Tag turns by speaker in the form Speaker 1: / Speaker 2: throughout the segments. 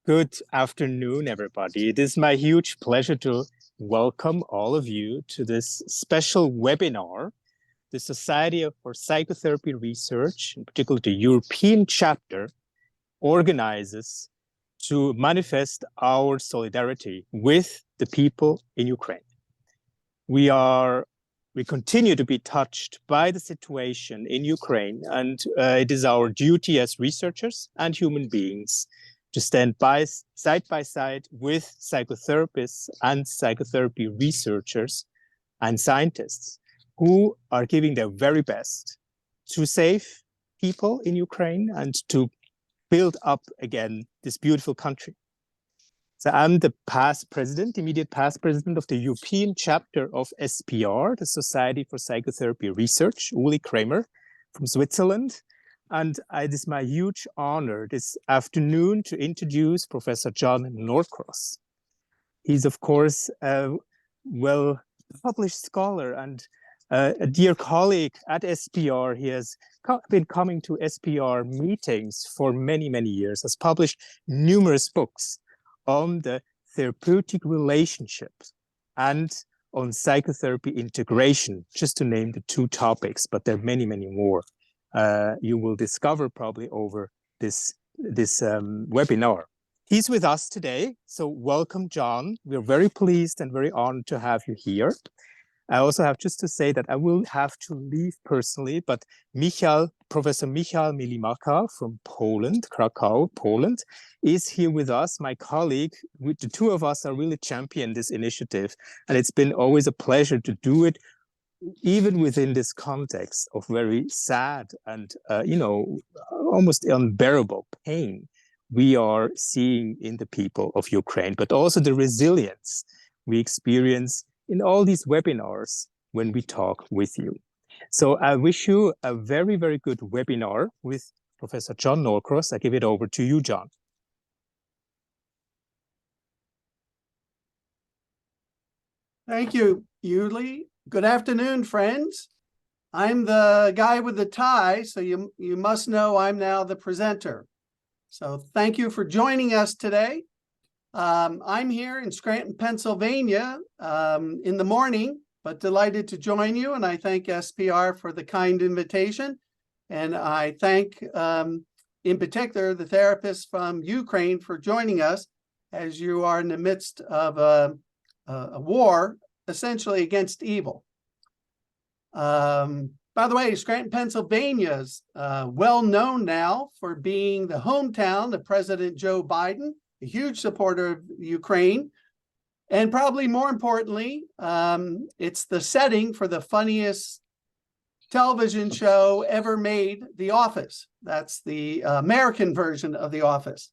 Speaker 1: Good afternoon, everybody. It is my huge pleasure to welcome all of you to this special webinar. The Society for Psychotherapy Research, in particular the European chapter, organizes to manifest our solidarity with the people in Ukraine. We continue to be touched by the situation in Ukraine, and it is our duty as researchers and human beings to stand side by side with psychotherapists and psychotherapy researchers and scientists who are giving their very best to save people in Ukraine and to build up again this beautiful country. So I'm the immediate past president of the European chapter of SPR, the Society for Psychotherapy Research, Uli Kramer from Switzerland. And it is my huge honor this afternoon to introduce Professor John Norcross. He's, of course, a well-published scholar and a dear colleague at SPR. He has been coming to SPR meetings for many, many years, has published numerous books on the therapeutic relationships and on psychotherapy integration, just to name the two topics, but there are many, many more. You will discover probably over this webinar. He's with us today, so welcome, John. We're very pleased and very honored to have you here. I also have just to say that I will have to leave personally, but Professor Michal Milimaka from Poland, Krakow, Poland, is here with us, my colleague. The two of us are really championing this initiative, and it's been always a pleasure to do it, even within this context of very sad and, almost unbearable pain we are seeing in the people of Ukraine, but also the resilience we experience in all these webinars when we talk with you. So I wish you a very, very good webinar with Professor John Norcross. I give it over to you, John.
Speaker 2: Thank you, Uli. Good afternoon, friends. I'm the guy with the tie, so you must know I'm now the presenter. So thank you for joining us today. I'm here in Scranton, Pennsylvania in the morning, but delighted to join you. And I thank SPR for the kind invitation. And I thank, in particular, the therapists from Ukraine for joining us as you are in the midst of a war, essentially against evil. By the way, Scranton, Pennsylvania is well known now for being the hometown of President Joe Biden, a huge supporter of Ukraine. And probably more importantly, it's the setting for the funniest television show ever made, The Office. That's the American version of The Office.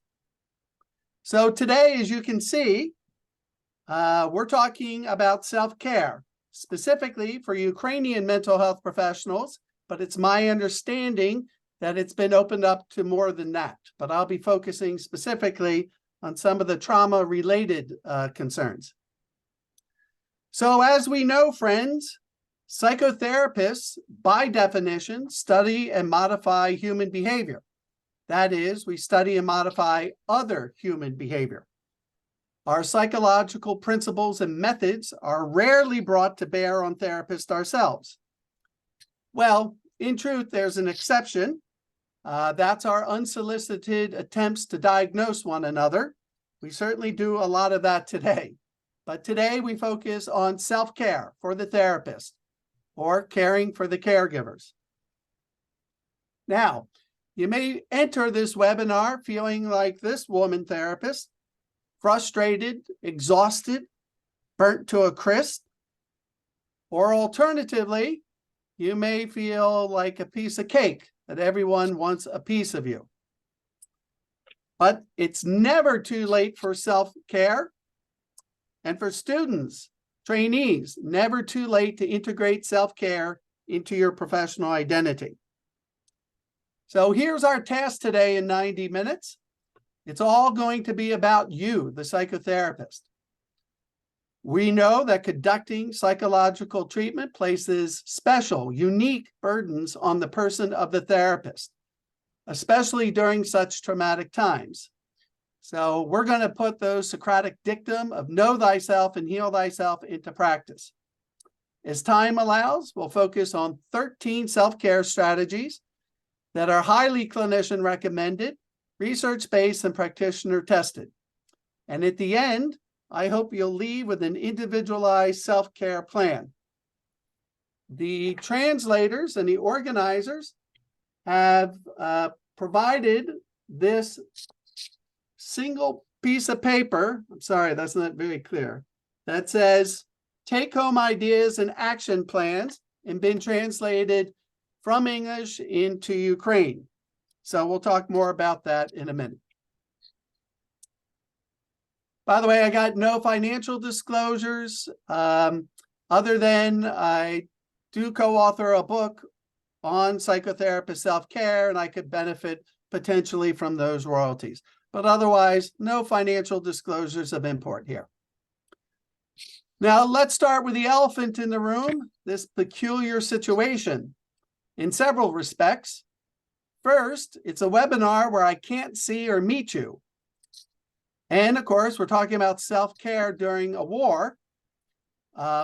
Speaker 2: So today, as you can see, we're talking about self-care, specifically for Ukrainian mental health professionals, but it's my understanding that it's been opened up to more than that. But I'll be focusing specifically on some of the trauma-related concerns. So as we know, friends, psychotherapists, by definition, study and modify human behavior. That is, we study and modify other human behavior. Our psychological principles and methods are rarely brought to bear on therapists ourselves. Well, in truth, there's an exception. That's our unsolicited attempts to diagnose one another. We certainly do a lot of that today. But today we focus on self-care for the therapist or caring for the caregivers. Now, you may enter this webinar feeling like this woman therapist, frustrated, exhausted, burnt to a crisp, or alternatively, you may feel like a piece of cake that everyone wants a piece of you. But it's never too late for self-care. And for students, trainees, never too late to integrate self-care into your professional identity. So here's our task today in 90 minutes. It's all going to be about you, the psychotherapist. We know that conducting psychological treatment places special, unique burdens on the person of the therapist, especially during such traumatic times. So we're going to put those Socratic dictum of know thyself and heal thyself into practice. As time allows, we'll focus on 13 self-care strategies that are highly clinician recommended, research-based, and practitioner tested. And at the end, I hope you'll leave with an individualized self-care plan. The translators and the organizers have provided this single piece of paper. I'm sorry, that's not very clear. That says take-home ideas and action plans, and been translated from English into Ukraine. So we'll talk more about that in a minute. By the way, I got no financial disclosures other than I do co-author a book on psychotherapist self-care, and I could benefit potentially from those royalties. But otherwise, no financial disclosures of import here. Now, let's start with the elephant in the room, this peculiar situation in several respects. First, it's a webinar where I can't see or meet you. And of course, we're talking about self-care during a war,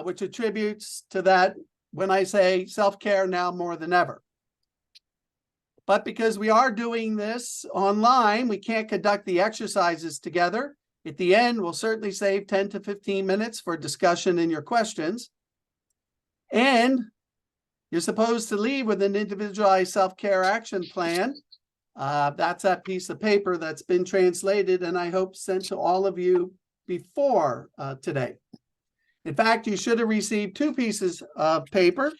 Speaker 2: which attributes to that when I say self-care now more than ever. But because we are doing this online, we can't conduct the exercises together. At the end, we'll certainly save 10 to 15 minutes for discussion and your questions. And you're supposed to leave with an individualized self-care action plan. That's that piece of paper that's been translated and I hope sent to all of you before today. In fact, you should have received two pieces of paper.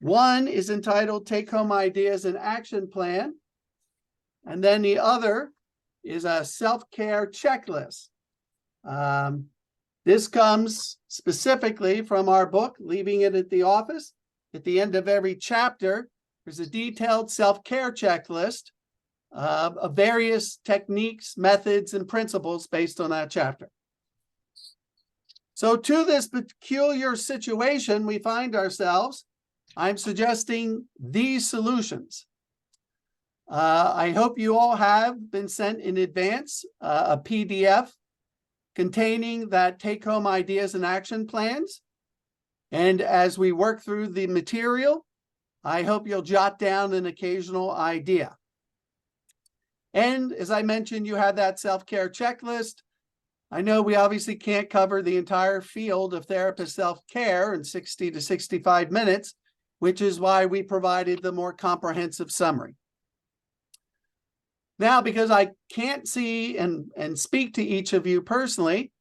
Speaker 2: One is entitled Take Home Ideas and Action Plan. And then the other is a self-care checklist. This comes specifically from our book, Leaving It at the Office. At the end of every chapter, there's a detailed self-care checklist of various techniques, methods, and principles based on that chapter. So to this peculiar situation we find ourselves, I'm suggesting these solutions. I hope you all have been sent in advance a PDF containing that take-home ideas and action plans. And as we work through the material, I hope you'll jot down an occasional idea. And as I mentioned, you have that self-care checklist. I know we obviously can't cover the entire field of therapist self-care in 60 to 65 minutes, which is why we provided the more comprehensive summary. Now, because I can't see and speak to each of you personally,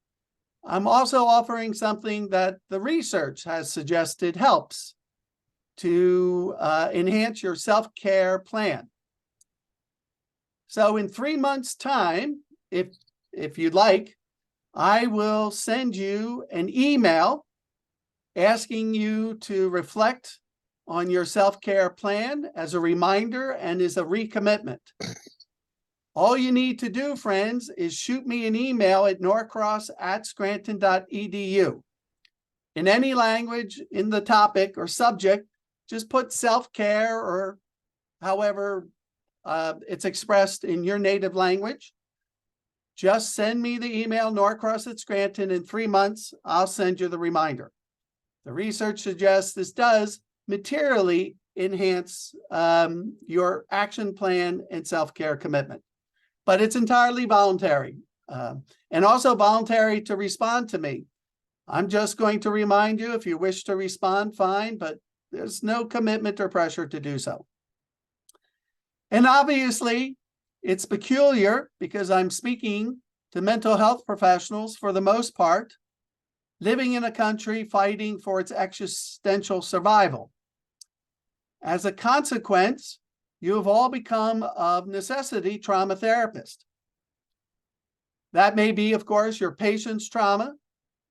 Speaker 2: I'm also offering something that the research has suggested helps to enhance your self-care plan. So in 3 months' time, if you'd like, I will send you an email asking you to reflect on your self-care plan as a reminder and as a recommitment. All you need to do, friends, is shoot me an email at norcross@scranton.edu. In any language in the topic or subject, just put self-care or however it's expressed in your native language. Just send me the email, Norcross@Scranton. In 3 months, I'll send you the reminder. The research suggests this does materially enhance your action plan and self-care commitment. But it's entirely voluntary and also voluntary to respond to me. I'm just going to remind you, if you wish to respond, fine, but there's no commitment or pressure to do so. And obviously, it's peculiar because I'm speaking to mental health professionals for the most part, living in a country fighting for its existential survival. As a consequence, you have all become, of necessity, trauma therapists. That may be, of course, your patient's trauma,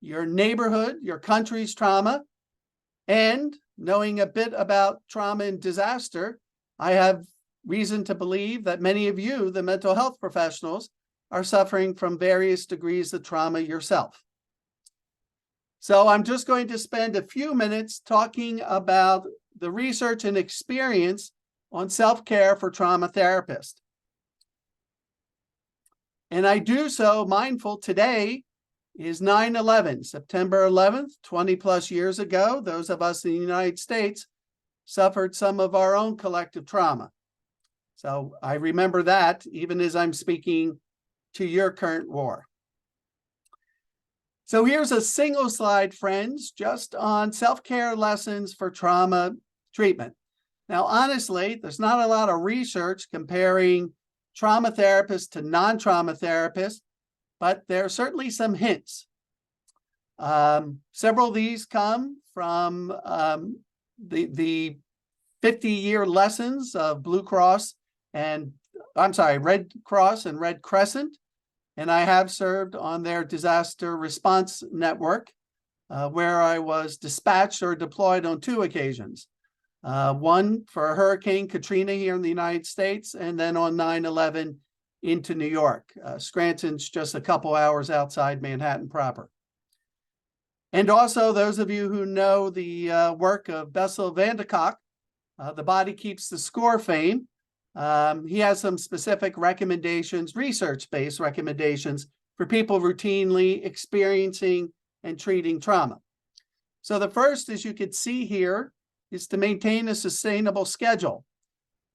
Speaker 2: your neighborhood, your country's trauma, and knowing a bit about trauma and disaster, I have reason to believe that many of you, the mental health professionals, are suffering from various degrees of trauma yourself. So I'm just going to spend a few minutes talking about the research and experience on self-care for trauma therapists. And I do so mindful today is 9/11, September 11th, 20 plus years ago. Those of us in the United States suffered some of our own collective trauma. So I remember that even as I'm speaking to your current war. So here's a single slide, friends, just on self-care lessons for trauma treatment. Now, honestly, there's not a lot of research comparing trauma therapists to non-trauma therapists, but there are certainly some hints. Several of these come from the 50-year lessons of Red Cross and Red Crescent. And I have served on their disaster response network, where I was dispatched or deployed on 2 occasions. One for Hurricane Katrina here in the United States, and then on 9/11 into New York. Scranton's just a couple hours outside Manhattan proper. And also those of you who know the work of Bessel van der Kolk, The Body Keeps the Score fame, he has some specific recommendations, research-based recommendations for people routinely experiencing and treating trauma. So the first, as you can see here, is to maintain a sustainable schedule.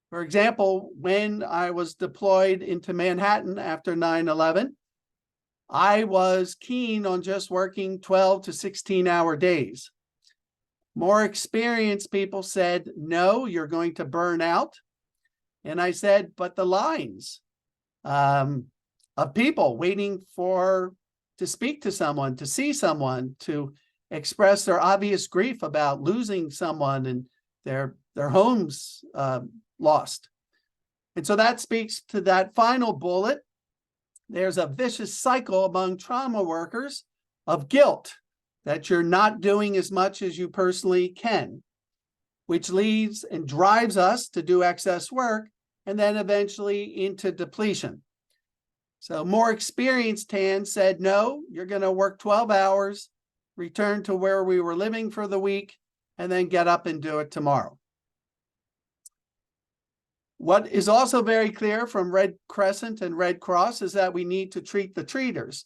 Speaker 2: For example, when I was deployed into Manhattan after 9/11, I was keen on just working 12 to 16-hour days. More experienced people said, no, you're going to burn out. And I said, but the lines of people waiting to speak to someone, to see someone, to express their obvious grief about losing someone and their homes lost. And so that speaks to that final bullet. There's a vicious cycle among trauma workers of guilt that you're not doing as much as you personally can, which leads and drives us to do excess work and then eventually into depletion. So more experienced hands said, no, you're going to work 12 hours, return to where we were living for the week, and then get up and do it tomorrow. What is also very clear from Red Crescent and Red Cross is that we need to treat the treaters.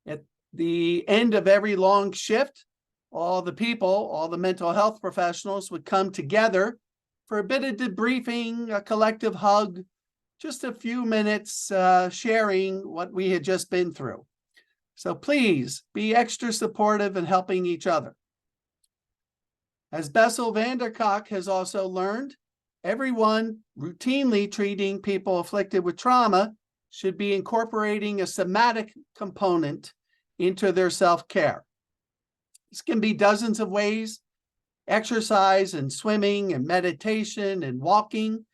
Speaker 2: At the end of every long shift, all the mental health professionals would come together for a bit of debriefing, a collective hug, just a few minutes sharing what we had just been through. So please be extra supportive and helping each other. As Bessel van der Kolk has also learned, everyone routinely treating people afflicted with trauma should be incorporating a somatic component into their self-care. This can be dozens of ways: exercise and swimming and meditation and walking.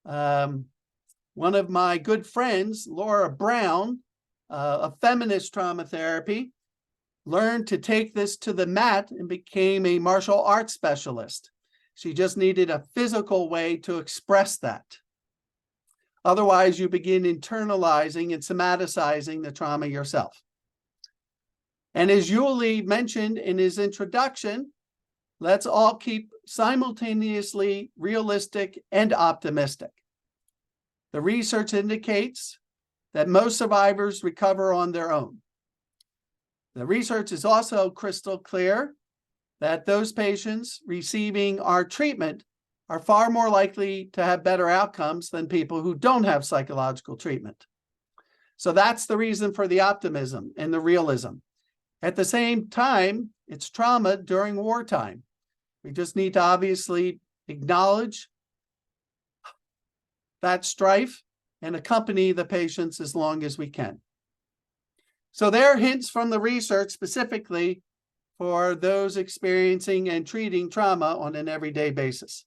Speaker 2: One of my good friends, Laura Brown, a feminist trauma therapy, learned to take this to the mat and became a martial arts specialist. She just needed a physical way to express that. Otherwise, you begin internalizing and somaticizing the trauma yourself. And as Yuli mentioned in his introduction, let's all keep simultaneously realistic and optimistic. The research indicates that most survivors recover on their own. The research is also crystal clear that those patients receiving our treatment are far more likely to have better outcomes than people who don't have psychological treatment. So that's the reason for the optimism and the realism. At the same time, it's trauma during wartime. We just need to obviously acknowledge that strife and accompany the patients as long as we can. So there are hints from the research specifically for those experiencing and treating trauma on an everyday basis.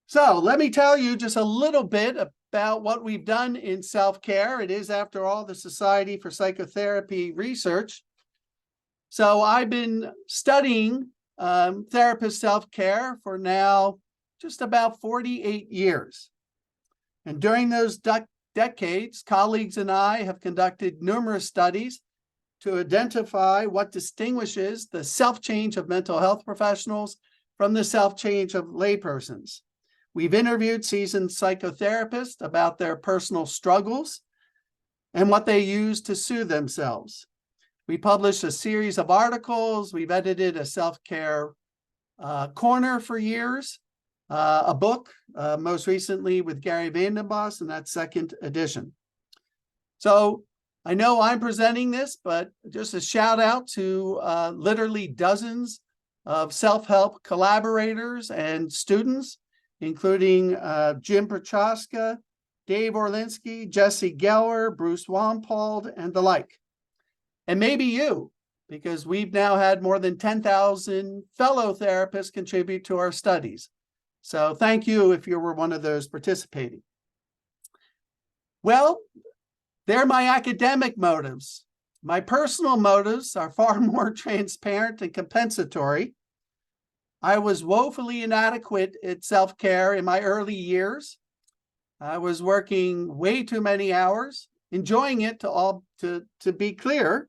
Speaker 2: So let me tell you just a little bit about what we've done in self-care. It is, after all, the Society for Psychotherapy research. So I've been studying therapist self-care for now just about 48 years. And during those decades, colleagues and I have conducted numerous studies to identify what distinguishes the self-change of mental health professionals from the self-change of laypersons. We've interviewed seasoned psychotherapists about their personal struggles and what they use to soothe themselves. We published a series of articles. We've edited a self-care corner for years, a book, most recently with Gary Vandenbos, and that's second edition. So I know I'm presenting this, but just a shout out to literally dozens of self-help collaborators and students, including Jim Prochaska, Dave Orlinsky, Jesse Geller, Bruce Wampold, and the like. And maybe you, because we've now had more than 10,000 fellow therapists contribute to our studies. So thank you if you were one of those participating. Well, they're my academic motives. My personal motives are far more transparent and compensatory. I was woefully inadequate at self-care in my early years. I was working way too many hours, enjoying it to be clear,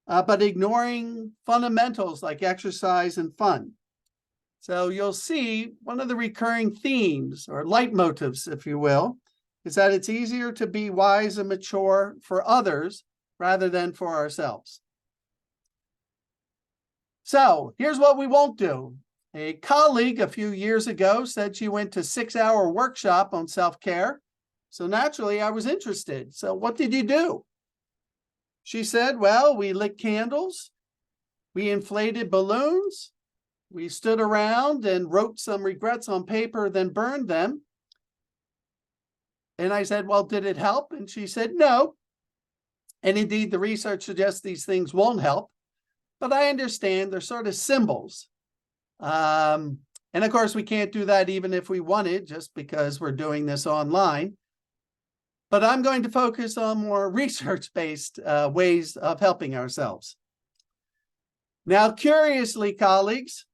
Speaker 2: but ignoring fundamentals like exercise and fun. So you'll see one of the recurring themes or leitmotifs, if you will, is that it's easier to be wise and mature for others rather than for ourselves. So here's what we won't do. A colleague a few years ago said she went to 6-hour workshop on self-care. So naturally, I was interested. So what did you do? She said, well, we lit candles, we inflated balloons, we stood around and wrote some regrets on paper, then burned them. And I said, well, did it help? And she said, no. And indeed, the research suggests these things won't help. But I understand they're sort of symbols. And of course, we can't do that even if we wanted, just because we're doing this online. But I'm going to focus on more research-based ways of helping ourselves. Now, curiously, colleagues,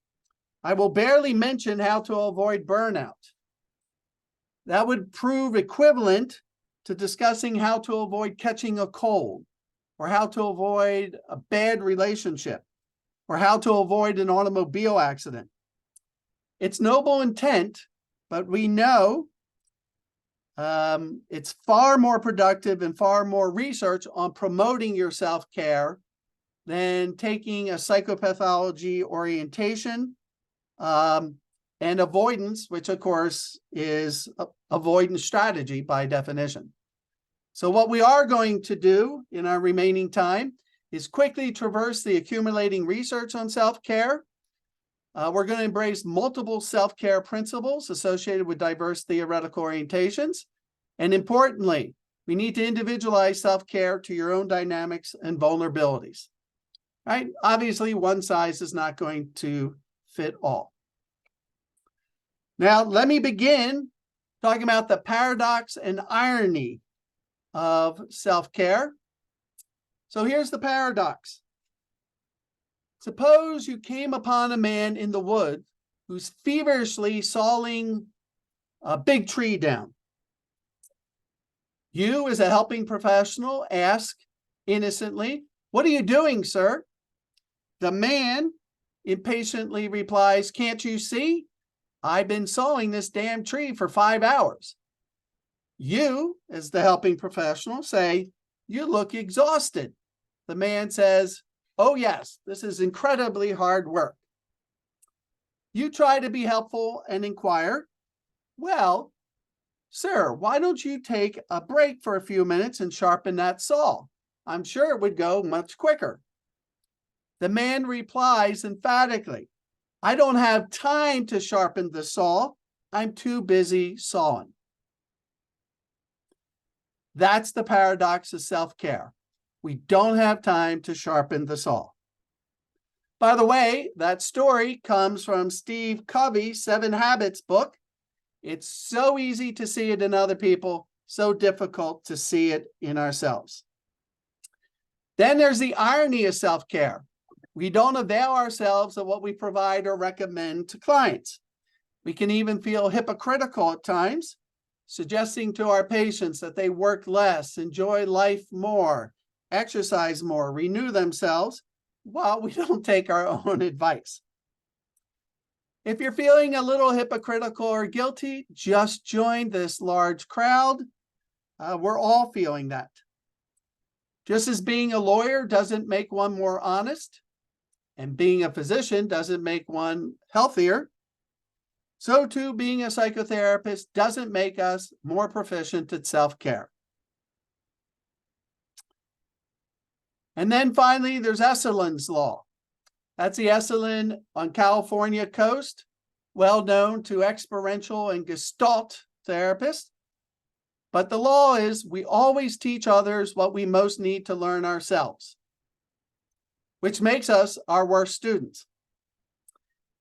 Speaker 2: I will barely mention how to avoid burnout. That would prove equivalent to discussing how to avoid catching a cold, or how to avoid a bad relationship, or how to avoid an automobile accident. It's noble intent, but we know it's far more productive and far more research on promoting your self-care than taking a psychopathology orientation and avoidance, which of course is avoidance strategy by definition. So what we are going to do in our remaining time is quickly traverse the accumulating research on self-care. We're going to embrace multiple self-care principles associated with diverse theoretical orientations. And importantly, we need to individualize self-care to your own dynamics and vulnerabilities. Right? Obviously, one size is not going to fit all. Now, let me begin talking about the paradox and irony of self-care. So here's the paradox. Suppose you came upon a man in the woods who's feverishly sawing a big tree down. You, as a helping professional, ask innocently, "What are you doing, sir?" The man impatiently replies, "Can't you see? I've been sawing this damn tree for 5 hours. You, as the helping professional, say, "You look exhausted." The man says, "Oh yes, this is incredibly hard work." You try to be helpful and inquire, "Well, sir, why don't you take a break for a few minutes and sharpen that saw? I'm sure it would go much quicker." The man replies emphatically, "I don't have time to sharpen the saw. I'm too busy sawing." That's the paradox of self-care. We don't have time to sharpen the saw. By the way, that story comes from Steve Covey's 7 Habits book. It's so easy to see it in other people, so difficult to see it in ourselves. Then there's the irony of self-care. We don't avail ourselves of what we provide or recommend to clients. We can even feel hypocritical at times, suggesting to our patients that they work less, enjoy life more, exercise more, renew themselves, while we don't take our own advice. If you're feeling a little hypocritical or guilty, just join this large crowd. We're all feeling that. Just as being a lawyer doesn't make one more honest, and being a physician doesn't make one healthier, so too being a psychotherapist doesn't make us more proficient at self-care. And then finally, there's Esalen law. That's the Esalen on California coast, well known to experiential and Gestalt therapists. But the law is we always teach others what we most need to learn ourselves, which makes us our worst students.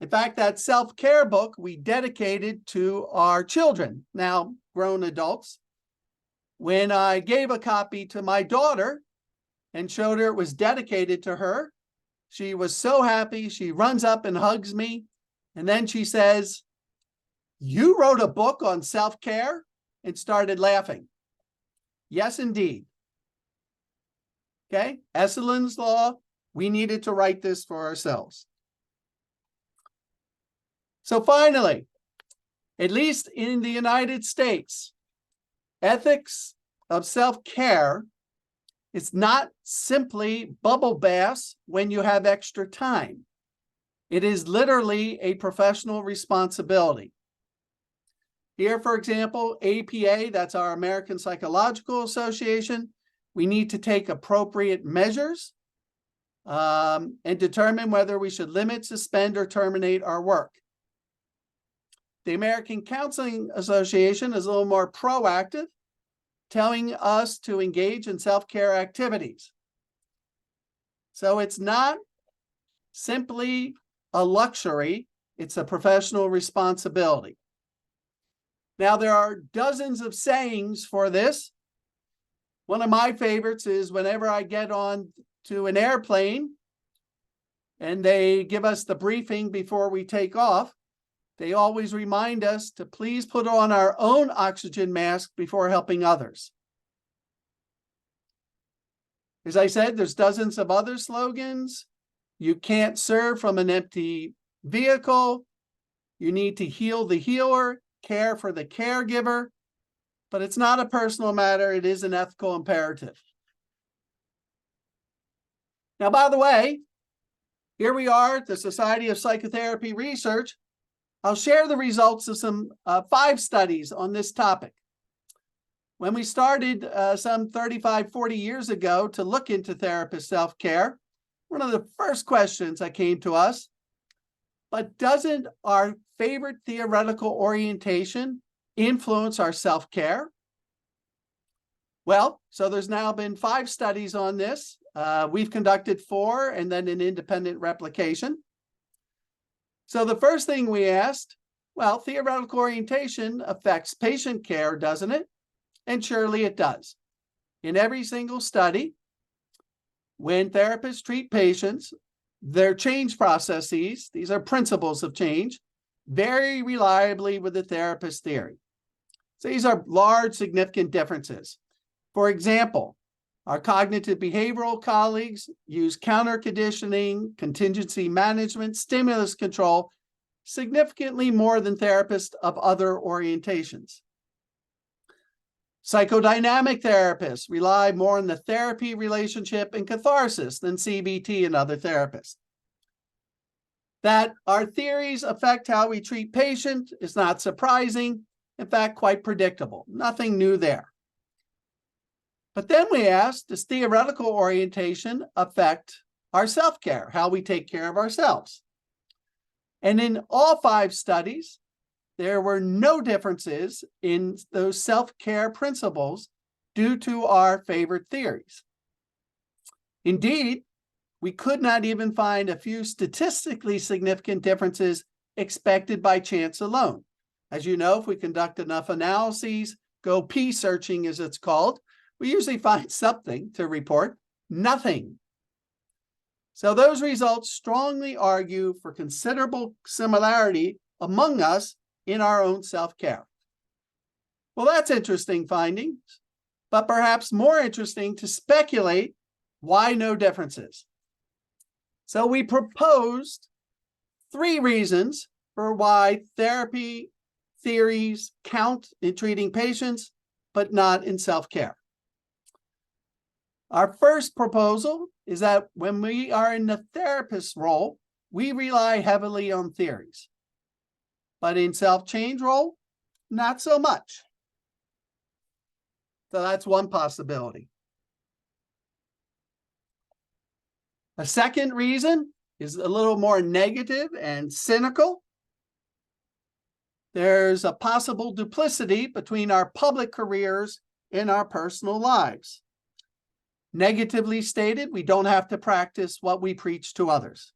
Speaker 2: In fact, that self-care book we dedicated to our children, now grown adults. When I gave a copy to my daughter and showed her it was dedicated to her, she was so happy. She runs up and hugs me. And then she says, "You wrote a book on self-care?" and started laughing. Yes, indeed. Okay, Esalen's law, we needed to write this for ourselves. So finally, at least in the United States, ethics of self-care is not simply bubble baths when you have extra time. It is literally a professional responsibility. Here, for example, APA, that's our American Psychological Association, we need to take appropriate measures and determine whether we should limit, suspend, or terminate our work. The American Counseling Association is a little more proactive, telling us to engage in self-care activities. So it's not simply a luxury, it's a professional responsibility. Now, there are dozens of sayings for this. One of my favorites is whenever I get on to an airplane and they give us the briefing before we take off, they always remind us to please put on our own oxygen mask before helping others. As I said, there's dozens of other slogans. You can't serve from an empty vehicle. You need to heal the healer, care for the caregiver. But it's not a personal matter. It is an ethical imperative. Now, by the way, here we are at the Society of Psychotherapy Research. I'll share the results of some 5 studies on this topic. When we started some 35, 40 years ago to look into therapist self-care, one of the first questions that came to us, but doesn't our favorite theoretical orientation influence our self-care? Well, so there's now been 5 studies on this. We've conducted 4 and then an independent replication. So the first thing we asked, well, theoretical orientation affects patient care, doesn't it? And surely it does. In every single study, when therapists treat patients, their change processes, these are principles of change, vary reliably with the therapist theory. So these are large, significant differences. For example, our cognitive behavioral colleagues use counter-conditioning, contingency management, stimulus control significantly more than therapists of other orientations. Psychodynamic therapists rely more on the therapy relationship and catharsis than CBT and other therapists. That our theories affect how we treat patients is not surprising, in fact, quite predictable. Nothing new there. But then we asked, does theoretical orientation affect our self-care, how we take care of ourselves? And in all 5 studies, there were no differences in those self-care principles due to our favorite theories. Indeed, we could not even find a few statistically significant differences expected by chance alone. As you know, if we conduct enough analyses, go P-searching as it's called, we usually find something to report, nothing. So those results strongly argue for considerable similarity among us in our own self-care. Well, that's interesting findings, but perhaps more interesting to speculate why no differences. So we proposed 3 reasons for why therapy theories count in treating patients, but not in self-care. Our first proposal is that when we are in the therapist role, we rely heavily on theories. But in self-change role, not so much. So that's one possibility. A second reason is a little more negative and cynical. There's a possible duplicity between our public careers and our personal lives. Negatively stated, we don't have to practice what we preach to others.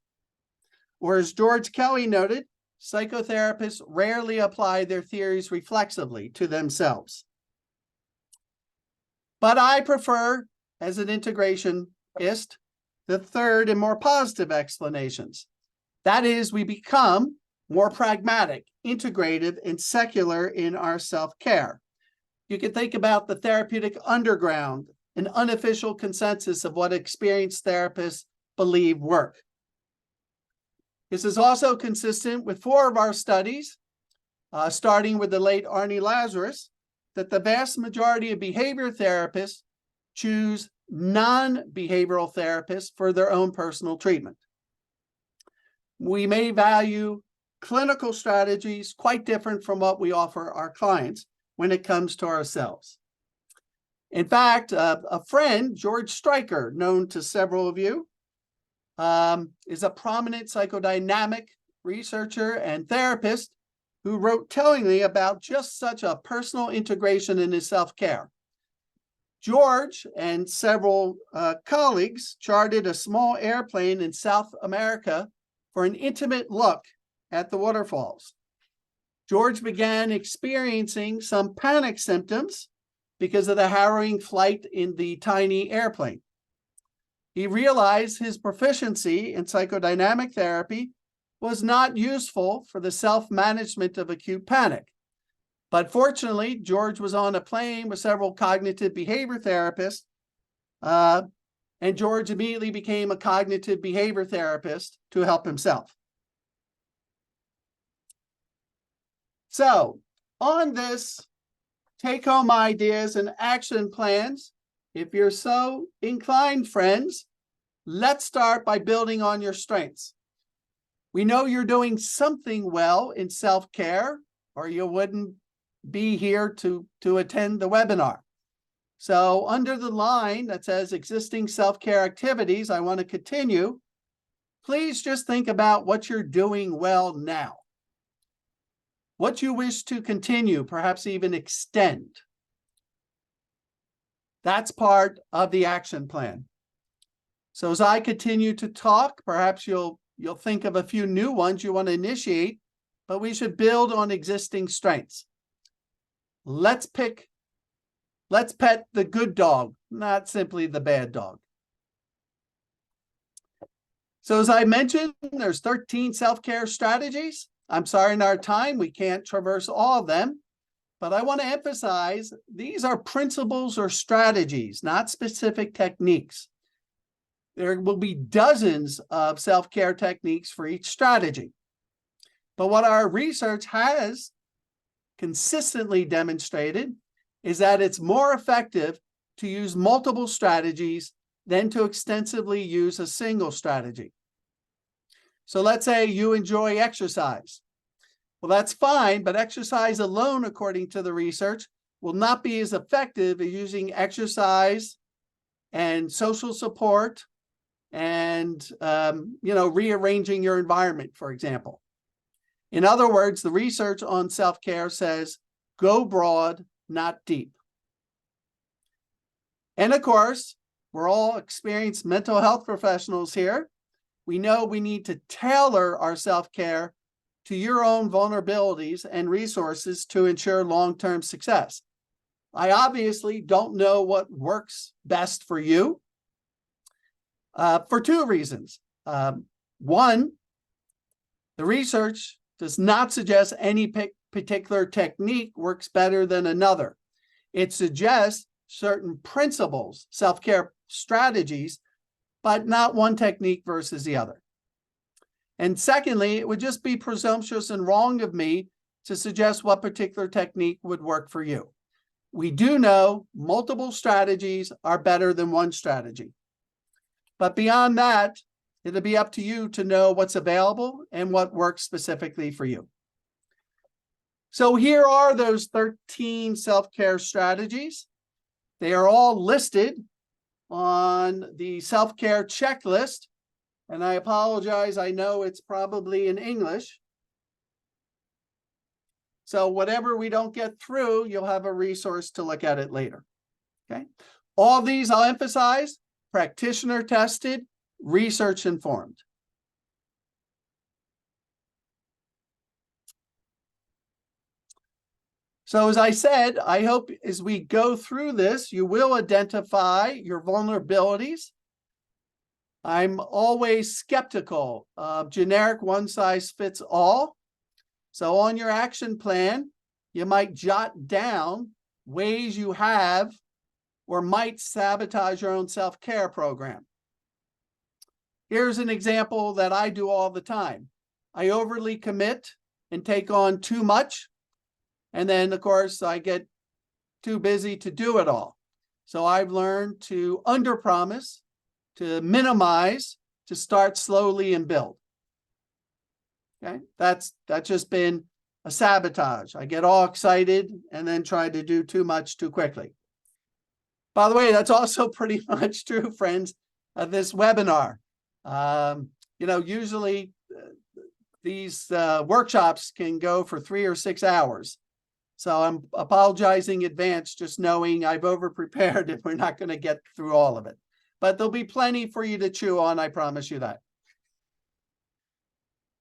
Speaker 2: Or as George Kelly noted, psychotherapists rarely apply their theories reflexively to themselves. But I prefer, as an integrationist, the third and more positive explanations. That is, we become more pragmatic, integrative, and secular in our self-care. You can think about the therapeutic underground, an unofficial consensus of what experienced therapists believe work. This is also consistent with 4 of our studies, starting with the late Arnie Lazarus, that the vast majority of behavior therapists choose non-behavioral therapists for their own personal treatment. We may value clinical strategies quite different from what we offer our clients when it comes to ourselves. In fact, a friend, George Stryker, known to several of you, is a prominent psychodynamic researcher and therapist who wrote tellingly about just such a personal integration in his self-care. George and several colleagues chartered a small airplane in South America for an intimate look at the waterfalls. George began experiencing some panic symptoms because of the harrowing flight in the tiny airplane. He realized his proficiency in psychodynamic therapy was not useful for the self-management of acute panic. But fortunately, George was on a plane with several cognitive behavior therapists, and George immediately became a cognitive behavior therapist to help himself. So, on this, take-home ideas and action plans, if you're so inclined, friends, let's start by building on your strengths. We know you're doing something well in self-care, or you wouldn't be here to attend the webinar. So under the line that says existing self-care activities, I want to continue. Please just think about what you're doing well now. What you wish to continue, perhaps even extend. That's part of the action plan. So as I continue to talk, perhaps you'll think of a few new ones you want to initiate, but we should build on existing strengths. Let's pet the good dog, not simply the bad dog. So as I mentioned, there's 13 self-care strategies. I'm sorry, in our time, we can't traverse all of them, but I want to emphasize these are principles or strategies, not specific techniques. There will be dozens of self-care techniques for each strategy. But what our research has consistently demonstrated is that it's more effective to use multiple strategies than to extensively use a single strategy. So let's say you enjoy exercise. Well, that's fine, but exercise alone, according to the research, will not be as effective as using exercise and social support and rearranging your environment, for example. In other words, the research on self-care says, go broad, not deep. And of course, we're all experienced mental health professionals here. We know we need to tailor our self-care to your own vulnerabilities and resources to ensure long-term success. I obviously don't know what works best for you for 2 reasons. One, the research does not suggest any particular technique works better than another. It suggests certain principles, self-care strategies, but not one technique versus the other. And secondly, it would just be presumptuous and wrong of me to suggest what particular technique would work for you. We do know multiple strategies are better than one strategy. But beyond that, it'll be up to you to know what's available and what works specifically for you. So here are those 13 self-care strategies. They are all listed on the self-care checklist. And I apologize, I know it's probably in English. So whatever we don't get through, you'll have a resource to look at it later. Okay. All these, I'll emphasize, practitioner tested, research informed. So as I said, I hope as we go through this, you will identify your vulnerabilities. I'm always skeptical of generic one-size-fits-all. So on your action plan, you might jot down ways you have or might sabotage your own self-care program. Here's an example that I do all the time. I overly commit and take on too much. And then, of course, I get too busy to do it all. So I've learned to underpromise, to minimize, to start slowly and build. Okay, that's just been a sabotage. I get all excited and then try to do too much too quickly. By the way, that's also pretty much true, friends, of this webinar. Usually these workshops can go for 3 or 6 hours. So I'm apologizing in advance, just knowing I've over-prepared if we're not going to get through all of it. But there'll be plenty for you to chew on, I promise you that.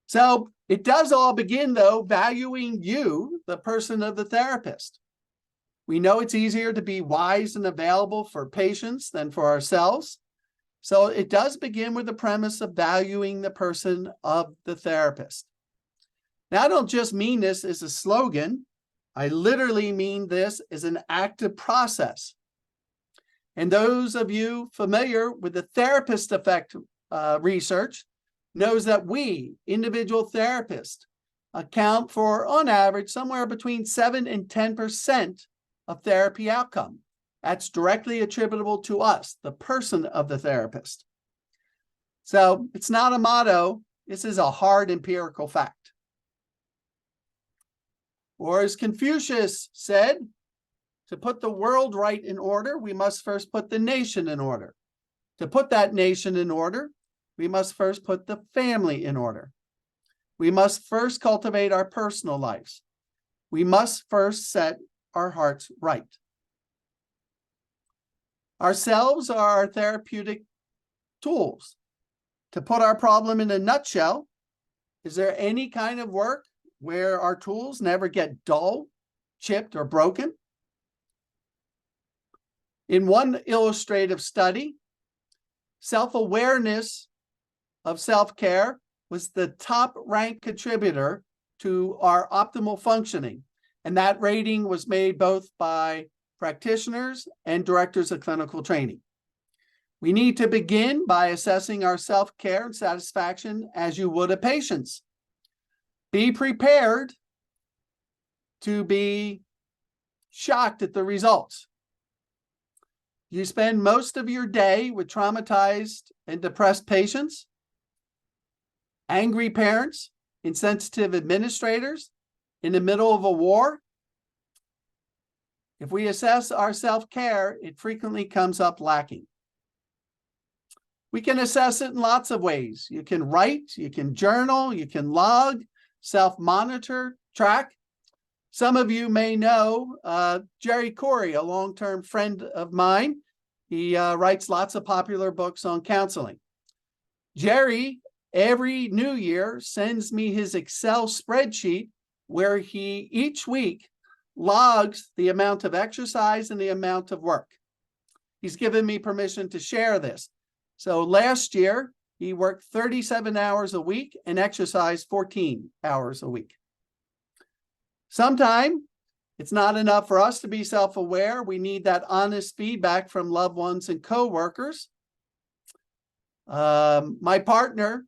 Speaker 2: So it does all begin, though, valuing you, the person of the therapist. We know it's easier to be wise and available for patients than for ourselves. So it does begin with the premise of valuing the person of the therapist. Now, I don't just mean this as a slogan. I literally mean this as an active process. And those of you familiar with the therapist effect research knows that we, individual therapists, account for, on average, somewhere between 7 and 10% of therapy outcome. That's directly attributable to us, the person of the therapist. So it's not a motto. This is a hard empirical fact. Or as Confucius said, to put the world right in order, we must first put the nation in order. To put that nation in order, we must first put the family in order. We must first cultivate our personal lives. We must first set our hearts right. Ourselves are our therapeutic tools. To put our problem in a nutshell, is there any kind of work where our tools never get dull, chipped, or broken? In one illustrative study, self-awareness of self-care was the top-ranked contributor to our optimal functioning, and that rating was made both by practitioners and directors of clinical training. We need to begin by assessing our self-care and satisfaction as you would a patient's. Be prepared to be shocked at the results. You spend most of your day with traumatized and depressed patients, angry parents, insensitive administrators, in the middle of a war. If we assess our self-care, it frequently comes up lacking. We can assess it in lots of ways. You can write, you can journal, you can log, self-monitor, track. Some of you may know Jerry Corey, a long-term friend of mine. He writes lots of popular books on counseling. Jerry, every new year, sends me his Excel spreadsheet where he each week logs the amount of exercise and the amount of work. He's given me permission to share this. So last year, he worked 37 hours a week and exercised 14 hours a week. Sometimes it's not enough for us to be self-aware. We need that honest feedback from loved ones and coworkers. My partner,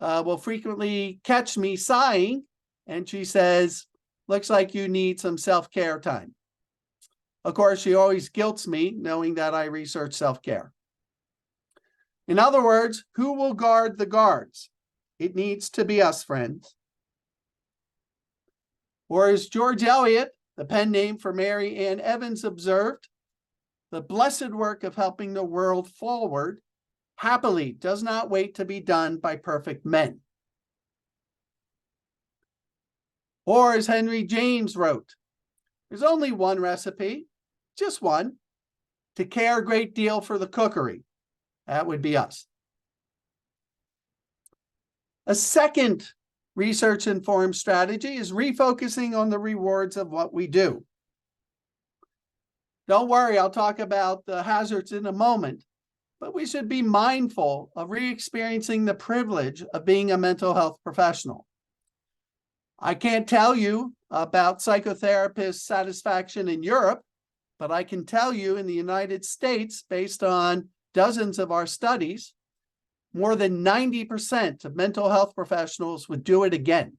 Speaker 2: will frequently catch me sighing, and she says, "Looks like you need some self-care time." Of course, she always guilts me, knowing that I research self-care. In other words, who will guard the guards? It needs to be us, friends. Or as George Eliot, the pen name for Mary Ann Evans, observed, the blessed work of helping the world forward happily does not wait to be done by perfect men. Or as Henry James wrote, there's only one recipe, just one, to care a great deal for the cookery. That would be us. A second research-informed strategy is refocusing on the rewards of what we do. Don't worry, I'll talk about the hazards in a moment, but we should be mindful of re-experiencing the privilege of being a mental health professional. I can't tell you about psychotherapist satisfaction in Europe, but I can tell you in the United States, based on dozens of our studies, more than 90% of mental health professionals would do it again.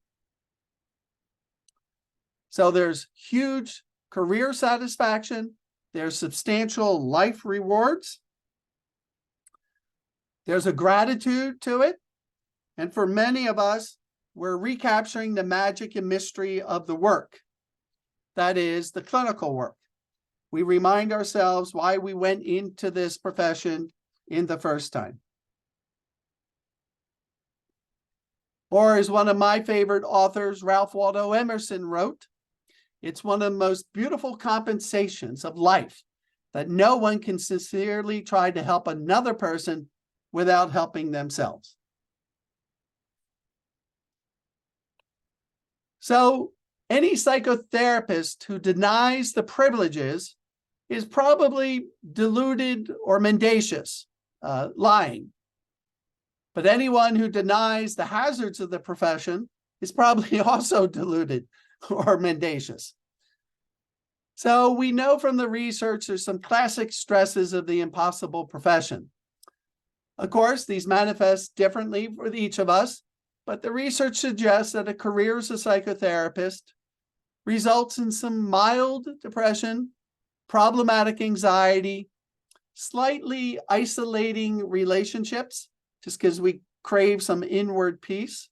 Speaker 2: So there's huge career satisfaction, there's substantial life rewards, there's a gratitude to it, and for many of us, we're recapturing the magic and mystery of the work. That is the clinical work. We remind ourselves why we went into this profession in the first time. Or as one of my favorite authors, Ralph Waldo Emerson, wrote, it's one of the most beautiful compensations of life that no one can sincerely try to help another person without helping themselves. So any psychotherapist who denies the privileges is probably deluded or mendacious, lying. But anyone who denies the hazards of the profession is probably also deluded or mendacious. So we know from the research there's some classic stresses of the impossible profession. Of course, these manifest differently for each of us, but the research suggests that a career as a psychotherapist results in some mild depression, problematic anxiety, slightly isolating relationships, just because we crave some inward peace.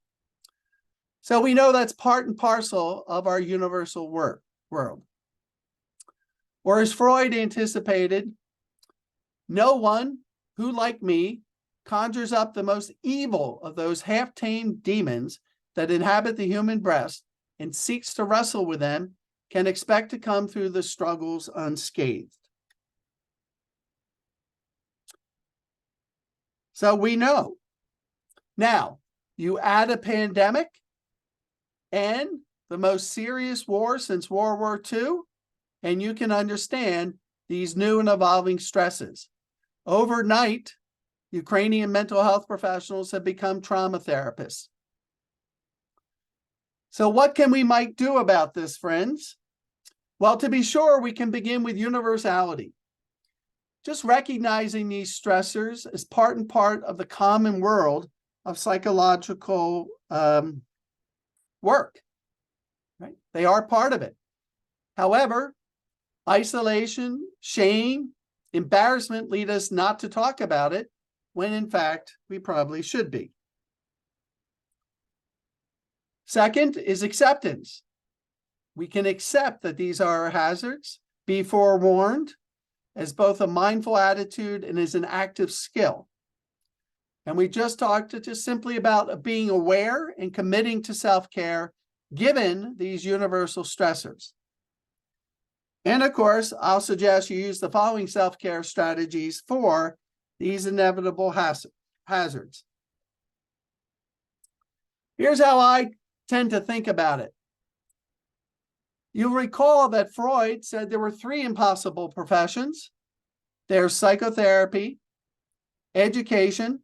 Speaker 2: So we know that's part and parcel of our universal world. Or as Freud anticipated, no one who, like me, conjures up the most evil of those half-tamed demons that inhabit the human breast and seeks to wrestle with them can expect to come through the struggles unscathed. So we know. Now, you add a pandemic and the most serious war since World War II, and you can understand these new and evolving stresses. Overnight, Ukrainian mental health professionals have become trauma therapists. So what can we might do about this, friends? Well, to be sure, we can begin with universality. Just recognizing these stressors as part and part of the common world of psychological work. Right? They are part of it. However, isolation, shame, embarrassment lead us not to talk about it, when in fact we probably should be. Second is acceptance. We can accept that these are hazards, be forewarned, as both a mindful attitude and as an active skill. And we just talked just simply about being aware and committing to self-care given these universal stressors. And of course, I'll suggest you use the following self-care strategies for these inevitable hazards. Here's how I tend to think about it. You'll recall that Freud said there were three impossible professions. There's psychotherapy, education,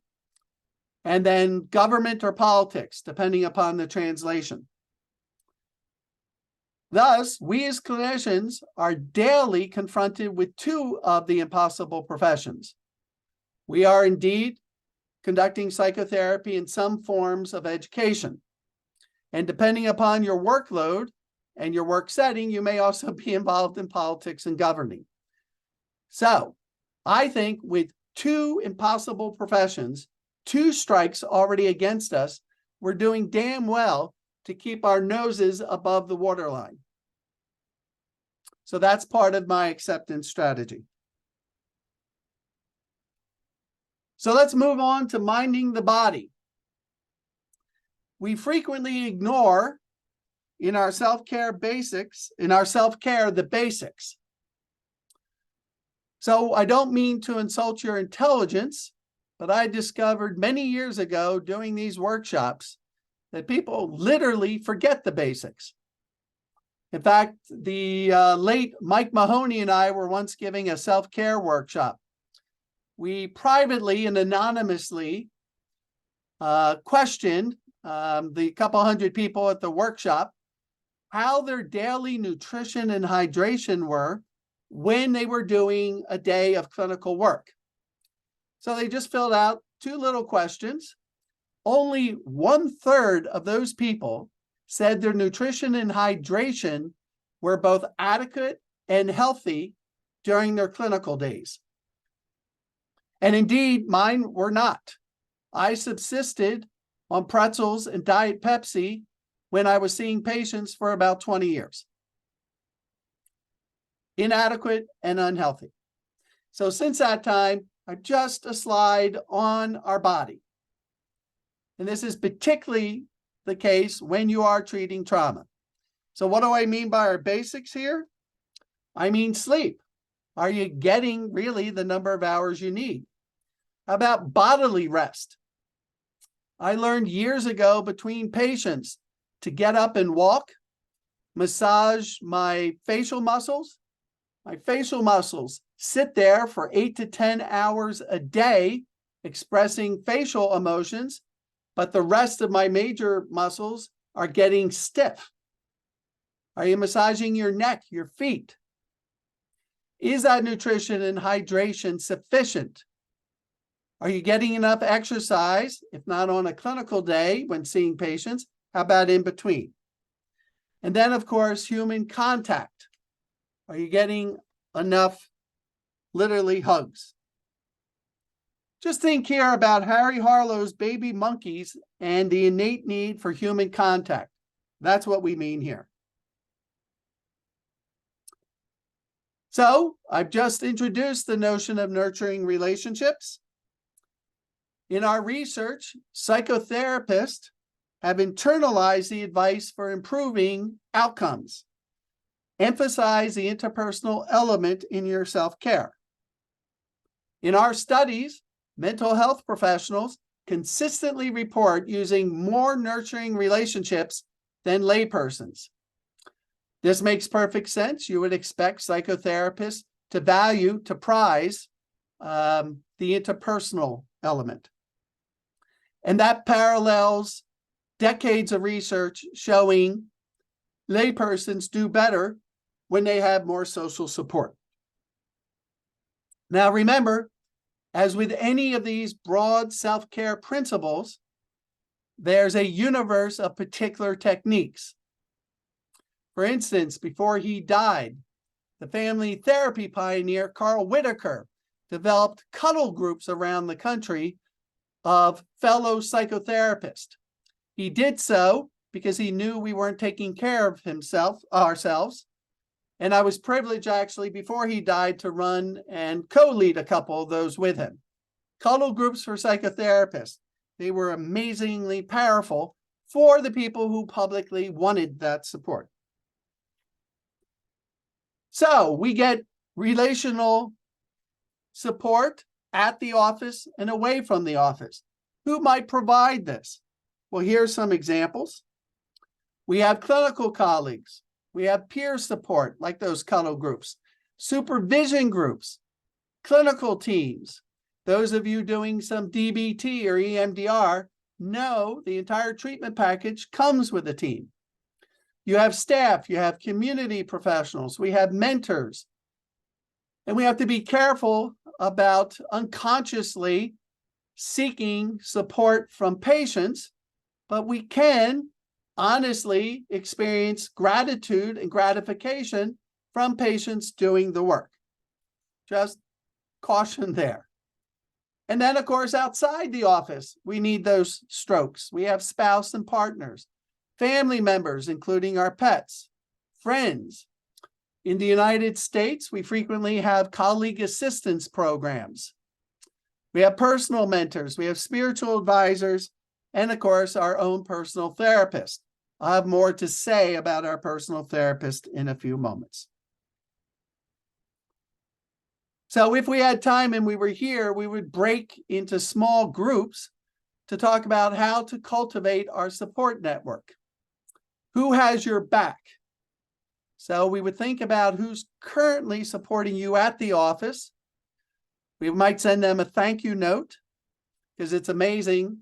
Speaker 2: and then government or politics, depending upon the translation. Thus, we as clinicians are daily confronted with two of the impossible professions. We are indeed conducting psychotherapy in some forms of education. And depending upon your workload and your work setting, you may also be involved in politics and governing. So I think with two impossible professions, two strikes already against us, we're doing damn well to keep our noses above the waterline. So that's part of my acceptance strategy. So let's move on to minding the body. We frequently ignore in our self-care the basics. So I don't mean to insult your intelligence, but I discovered many years ago doing these workshops that people literally forget the basics. In fact, the late Mike Mahoney and I were once giving a self-care workshop. We privately and anonymously questioned the couple hundred people at the workshop how their daily nutrition and hydration were when they were doing a day of clinical work. So they just filled out two little questions. Only 1/3 of those people said their nutrition and hydration were both adequate and healthy during their clinical days. And indeed, mine were not. I subsisted on pretzels and Diet Pepsi when I was seeing patients for about 20 years. Inadequate and unhealthy. So since that time, I'm just a slide on our body. And this is particularly the case when you are treating trauma. So what do I mean by our basics here? I mean sleep. Are you getting really the number of hours you need? How about bodily rest? I learned years ago between patients to get up and walk, massage my facial muscles. My facial muscles sit there for 8 to 10 hours a day expressing facial emotions, but the rest of my major muscles are getting stiff. Are you massaging your neck, your feet? Is that nutrition and hydration sufficient? Are you getting enough exercise, if not on a clinical day when seeing patients? How about in between? And then, of course, human contact. Are you getting enough, literally, hugs? Just think here about Harry Harlow's baby monkeys and the innate need for human contact. That's what we mean here. So I've just introduced the notion of nurturing relationships. In our research, psychotherapists have internalized the advice for improving outcomes. Emphasize the interpersonal element in your self-care. In our studies, mental health professionals consistently report using more nurturing relationships than laypersons. This makes perfect sense. You would expect psychotherapists to prize the interpersonal element. And that parallels decades of research showing laypersons do better when they have more social support. Now remember, as with any of these broad self-care principles, there's a universe of particular techniques. For instance, before he died, the family therapy pioneer Carl Whitaker developed cuddle groups around the country of fellow psychotherapists. He did so because he knew we weren't taking care of ourselves. And I was privileged, actually, before he died, to run and co-lead a couple of those with him. Cuddle groups for psychotherapists. They were amazingly powerful for the people who publicly wanted that support. So we get relational support at the office and away from the office. Who might provide this? Well, here's some examples. We have clinical colleagues. We have peer support, like those cuddle groups, supervision groups, clinical teams. Those of you doing some DBT or EMDR know the entire treatment package comes with a team. You have staff, you have community professionals, we have mentors. And we have to be careful about unconsciously seeking support from patients, but we can honestly experience gratitude and gratification from patients doing the work. Just caution there. And then, of course, outside the office, we need those strokes. We have spouse and partners, family members, including our pets, friends. In the United States, we frequently have colleague assistance programs. We have personal mentors, we have spiritual advisors, and of course, our own personal therapist. I'll have more to say about our personal therapist in a few moments. So if we had time and we were here, we would break into small groups to talk about how to cultivate our support network. Who has your back? So we would think about who's currently supporting you at the office. We might send them a thank you note because it's amazing.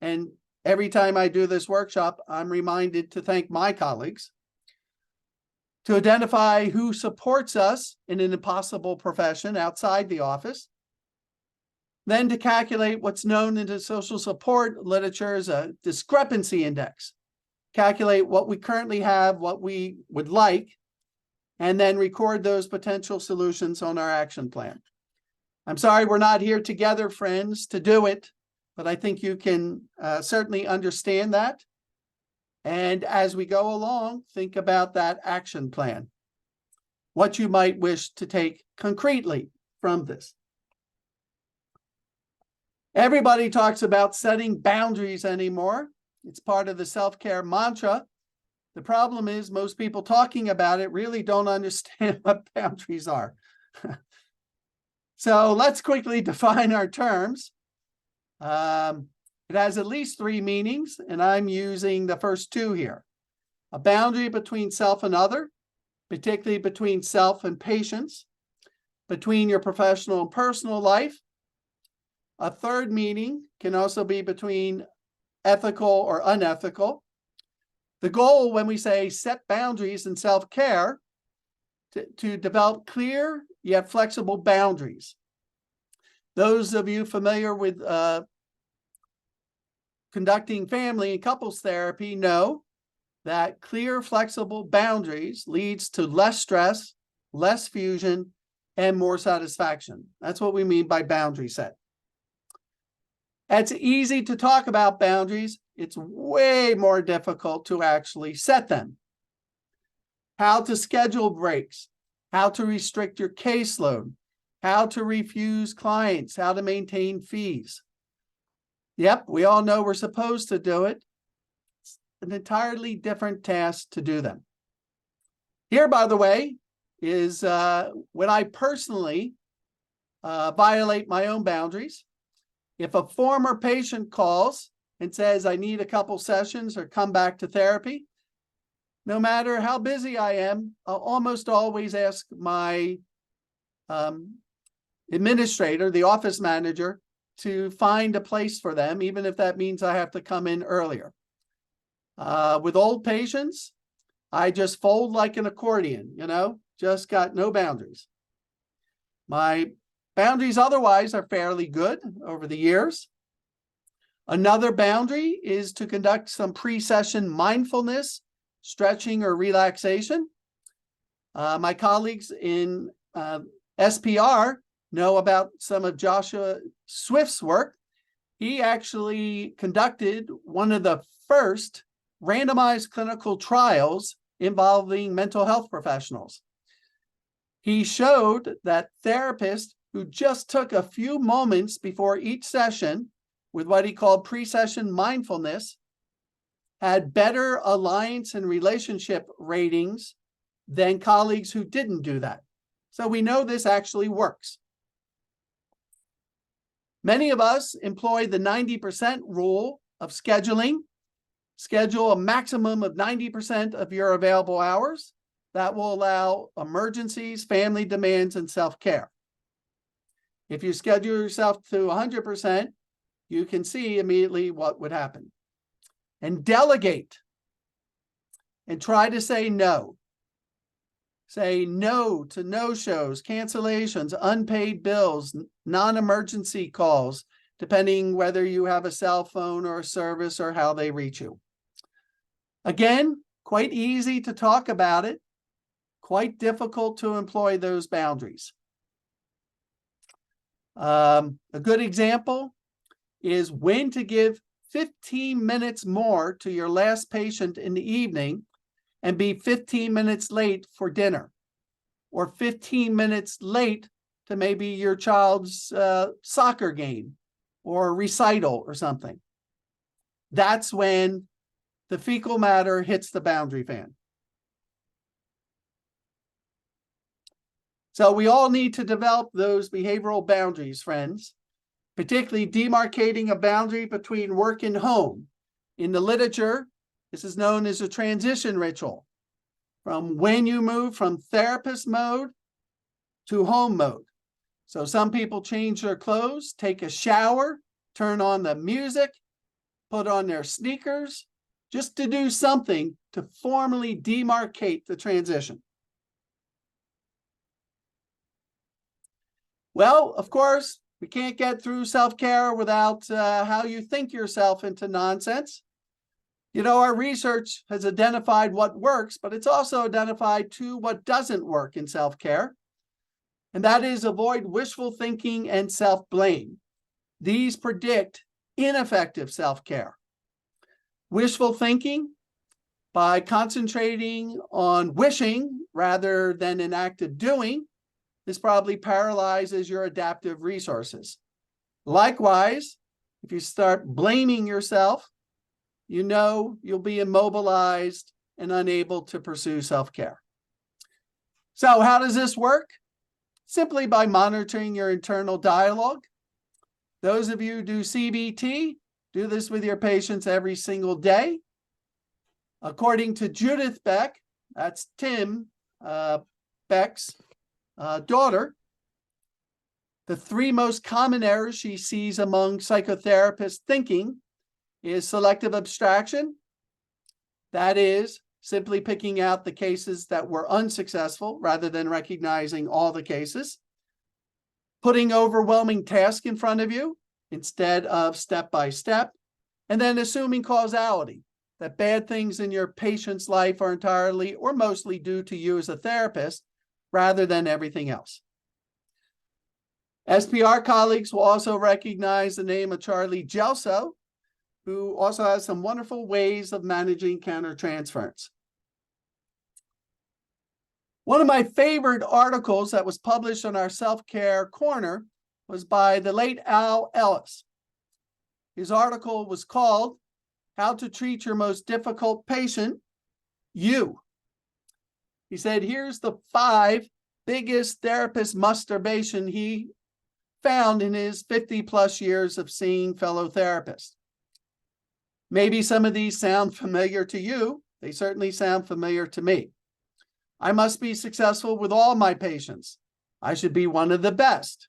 Speaker 2: And every time I do this workshop, I'm reminded to thank my colleagues. To identify who supports us in an impossible profession outside the office. Then to calculate what's known in the social support literature as a discrepancy index. Calculate what we currently have, what we would like, and then record those potential solutions on our action plan. I'm sorry we're not here together, friends, to do it, but I think you can certainly understand that. And as we go along, think about that action plan, what you might wish to take concretely from this. Everybody talks about setting boundaries anymore. It's part of the self-care mantra. The problem is most people talking about it really don't understand what boundaries are. So let's quickly define our terms. It has at least 3 meanings, and I'm using the first 2 here. A boundary between self and other, particularly between self and patients, between your professional and personal life. A third meaning can also be between ethical or unethical. The goal when we say set boundaries in self-care to develop clear yet flexible boundaries. Those of you familiar with conducting family and couples therapy know that clear, flexible boundaries leads to less stress, less fusion, and more satisfaction. That's what we mean by boundary set. It's easy to talk about boundaries. It's way more difficult to actually set them. How to schedule breaks, how to restrict your caseload, how to refuse clients, how to maintain fees. Yep, we all know we're supposed to do it. It's an entirely different task to do them. Here, by the way, is when I personally violate my own boundaries. If a former patient calls and says, I need a couple sessions or come back to therapy, no matter how busy I am, I'll almost always ask my administrator, the office manager, to find a place for them, even if that means I have to come in earlier. With old patients, I just fold like an accordion, just got no boundaries. My boundaries otherwise are fairly good over the years. Another boundary is to conduct some pre-session mindfulness, stretching or relaxation. My colleagues in SPR know about some of Joshua Swift's work. He actually conducted one of the first randomized clinical trials involving mental health professionals. He showed that therapists who just took a few moments before each session with what he called pre-session mindfulness had better alliance and relationship ratings than colleagues who didn't do that. So we know this actually works. Many of us employ the 90% rule of scheduling. Schedule a maximum of 90% of your available hours. That will allow emergencies, family demands, and self-care. If you schedule yourself to 100%, you can see immediately what would happen. And delegate. And try to say no. Say no to no-shows, cancellations, unpaid bills, non-emergency calls, depending whether you have a cell phone or a service or how they reach you. Again, quite easy to talk about it, quite difficult to employ those boundaries. A good example is when to give 15 minutes more to your last patient in the evening and be 15 minutes late for dinner, or 15 minutes late to maybe your child's soccer game or recital or something. That's when the fecal matter hits the boundary fan. So we all need to develop those behavioral boundaries, friends, particularly demarcating a boundary between work and home. In the literature, this is known as a transition ritual, from when you move from therapist mode to home mode. So some people change their clothes, take a shower, turn on the music, put on their sneakers, just to do something to formally demarcate the transition. Well, of course, we can't get through self-care without how you think yourself into nonsense. You know, our research has identified what works, but it's also identified too what doesn't work in self-care. And that is avoid wishful thinking and self-blame. These predict ineffective self-care. Wishful thinking, by concentrating on wishing rather than an active doing, this probably paralyzes your adaptive resources. Likewise, if you start blaming yourself, you know you'll be immobilized and unable to pursue self-care. So how does this work? Simply by monitoring your internal dialogue. Those of you who do CBT, do this with your patients every single day. According to Judith Beck, that's Tim Beck's daughter, the 3 most common errors she sees among psychotherapists thinking is selective abstraction. That is simply picking out the cases that were unsuccessful rather than recognizing all the cases. Putting overwhelming tasks in front of you instead of step by step. And then assuming causality, that bad things in your patient's life are entirely or mostly due to you as a therapist rather than everything else. SPR colleagues will also recognize the name of Charlie Gelso, who also has some wonderful ways of managing countertransference. One of my favorite articles that was published on our Self-Care Corner was by the late Al Ellis. His article was called How to Treat Your Most Difficult Patient, You. He said, here's the 5 biggest therapist masturbation he found in his 50+ years of seeing fellow therapists. Maybe some of these sound familiar to you. They certainly sound familiar to me. I must be successful with all my patients. I should be one of the best.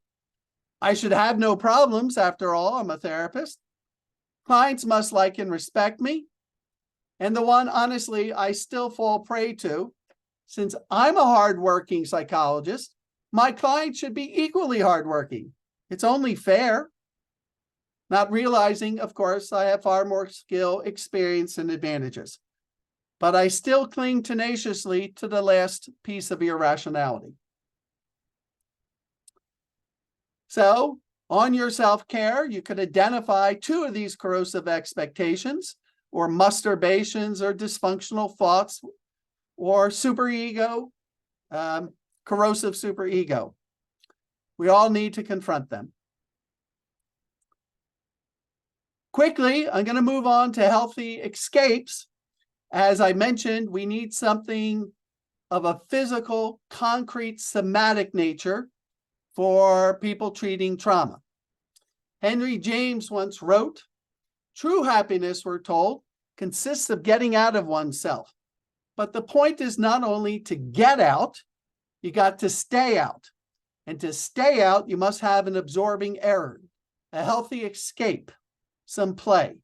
Speaker 2: I should have no problems. After all, I'm a therapist. Clients must like and respect me. And the one, honestly, I still fall prey to, since I'm a hardworking psychologist, my clients should be equally hardworking. It's only fair. Not realizing, of course, I have far more skill, experience, and advantages. But I still cling tenaciously to the last piece of irrationality. So, on your self-care, you could identify 2 of these corrosive expectations, or masturbations, or dysfunctional thoughts, or superego, corrosive superego. We all need to confront them. Quickly, I'm going to move on to healthy escapes. As I mentioned, we need something of a physical, concrete, somatic nature for people treating trauma. Henry James once wrote, "True happiness, we're told, consists of getting out of oneself. But the point is not only to get out, you got to stay out. And to stay out, you must have an absorbing error, a healthy escape, some play.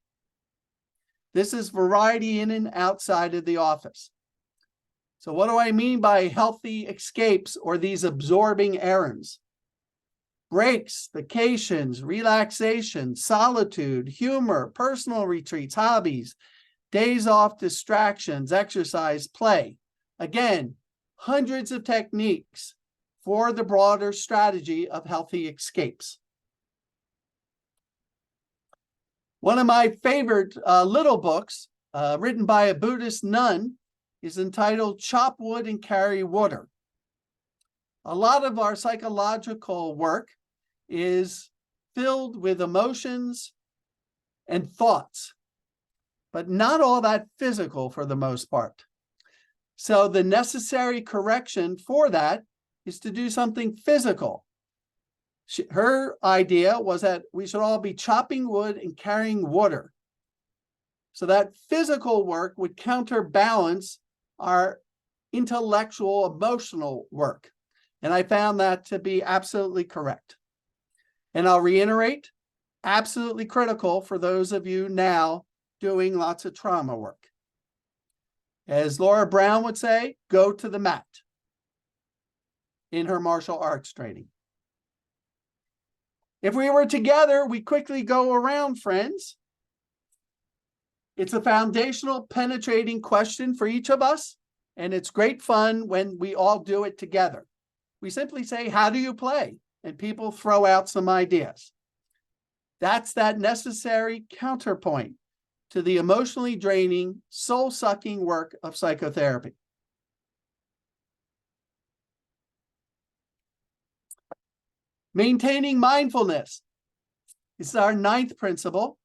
Speaker 2: This is variety in and outside of the office." So what do I mean by healthy escapes or these absorbing errands? breaks, vacations, relaxation, solitude, humor, personal retreats, hobbies, days off, distractions, exercise, play. Again, hundreds of techniques for the broader strategy of healthy escapes. One of my favorite little books, written by a Buddhist nun, is entitled Chop Wood and Carry Water. A lot of our psychological work is filled with emotions and thoughts, but not all that physical for the most part. So the necessary correction for that is to do something physical. Her idea was that we should all be chopping wood and carrying water. So that physical work would counterbalance our intellectual, emotional work. And I found that to be absolutely correct. And I'll reiterate, absolutely critical for those of you now doing lots of trauma work. As Laura Brown would say, go to the mat in her martial arts training. If we were together, we quickly go around, friends. It's a foundational, penetrating question for each of us, and it's great fun when we all do it together. We simply say, how do you play? And people throw out some ideas. That's that necessary counterpoint to the emotionally draining, soul-sucking work of psychotherapy. Maintaining mindfulness is our 9th principle.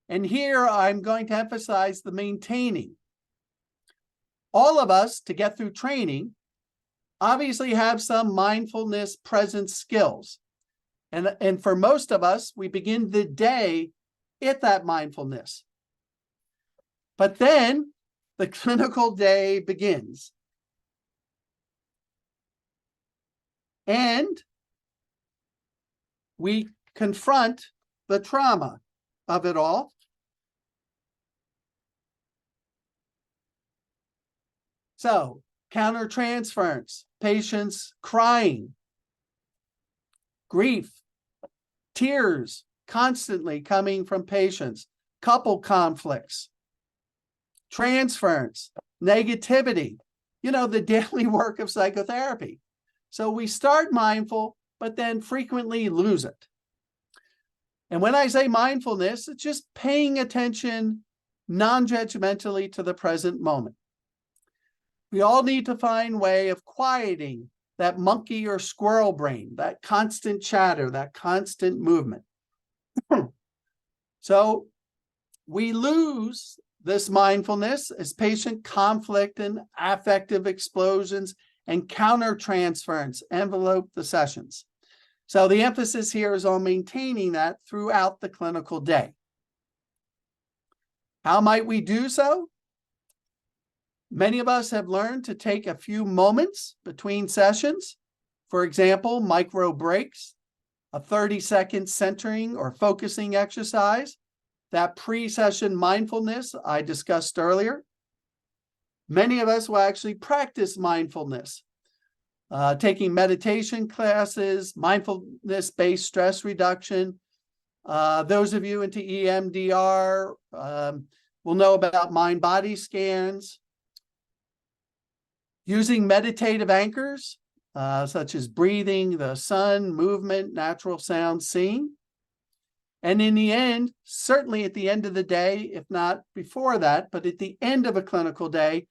Speaker 2: And here I'm going to emphasize the maintaining. All of us, to get through training, obviously have some mindfulness presence skills. And for most of us, we begin the day at that mindfulness. But then the clinical day begins. And we confront the trauma of it all. So, countertransference, patients crying, grief, tears constantly coming from patients, couple conflicts, transference, negativity, the daily work of psychotherapy. So we start mindful, but then frequently lose it. And when I say mindfulness, it's just paying attention non-judgmentally to the present moment. We all need to find a way of quieting that monkey or squirrel brain, that constant chatter, that constant movement. So we lose this mindfulness as patient conflict and affective explosions and countertransference envelope the sessions. So the emphasis here is on maintaining that throughout the clinical day. How might we do so? Many of us have learned to take a few moments between sessions. For example, micro breaks, a 30-second centering or focusing exercise, that pre-session mindfulness I discussed earlier. Many of us will actually practice mindfulness, taking meditation classes, mindfulness-based stress reduction. Those of you into EMDR will know about mind-body scans. Using meditative anchors, such as breathing, the sun, movement, natural sound, seeing. And in the end, certainly at the end of the day, if not before that, but at the end of a clinical day,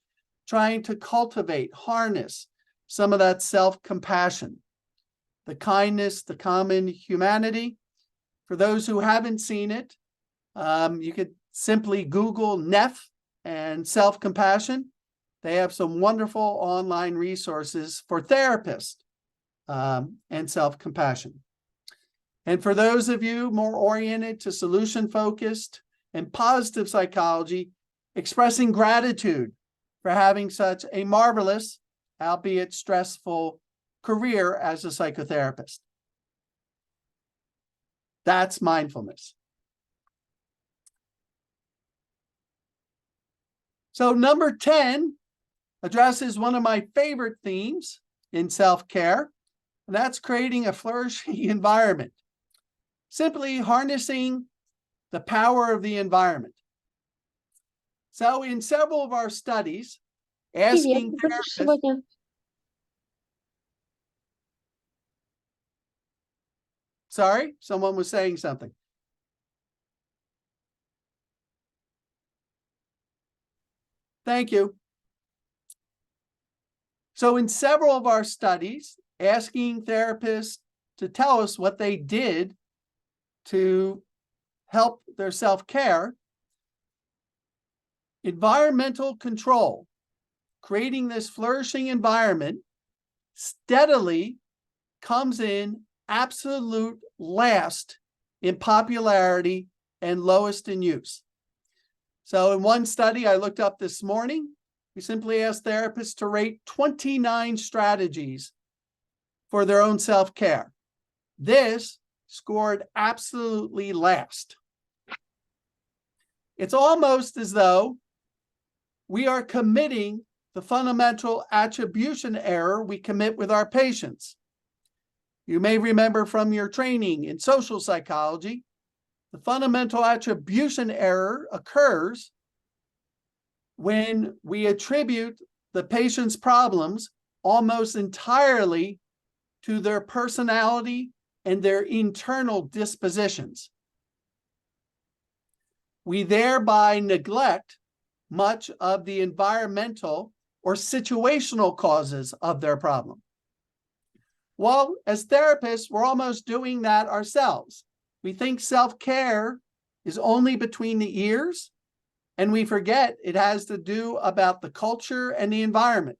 Speaker 2: trying to cultivate, harness some of that self-compassion, the kindness, the common humanity. For those who haven't seen it, you could simply Google NEF and self-compassion. They have some wonderful online resources for therapists and self-compassion. And for those of you more oriented to solution-focused and positive psychology, expressing gratitude for having such a marvelous, albeit stressful, career as a psychotherapist. That's mindfulness. So number 10 addresses one of my favorite themes in self-care, And that's creating a flourishing environment, simply harnessing the power of the environment. So in several of our studies, asking therapists, sorry, someone was saying something. Thank you. So in several of our studies, asking therapists to tell us what they did to help their self-care, environmental control, creating this flourishing environment, steadily comes in absolute last in popularity and lowest in use. So in one study I looked up this morning, we simply asked therapists to rate 29 strategies for their own self-care. This scored absolutely last. It's almost as though we are committing the fundamental attribution error we commit with our patients. You may remember from your training in social psychology, the fundamental attribution error occurs when we attribute the patient's problems almost entirely to their personality and their internal dispositions. We thereby neglect much of the environmental or situational causes of their problem. Well, as therapists, we're almost doing that ourselves. We think self-care is only between the ears, and we forget it has to do about the culture and the environment.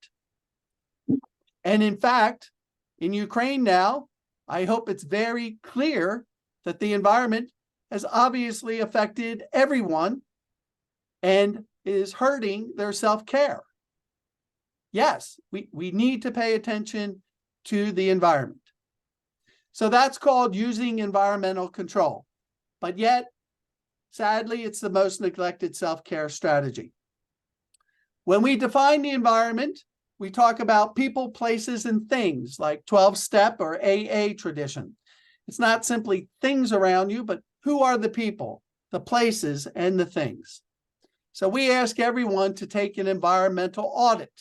Speaker 2: And in fact, in Ukraine now, I hope it's very clear that the environment has obviously affected everyone and is hurting their self-care. Yes, we need to pay attention to the environment. So that's called using environmental control. But yet, sadly, it's the most neglected self-care strategy. When we define the environment, we talk about people, places, and things like 12-step or AA tradition. It's not simply things around you, but who are the people, the places, and the things. So we ask everyone to take an environmental audit.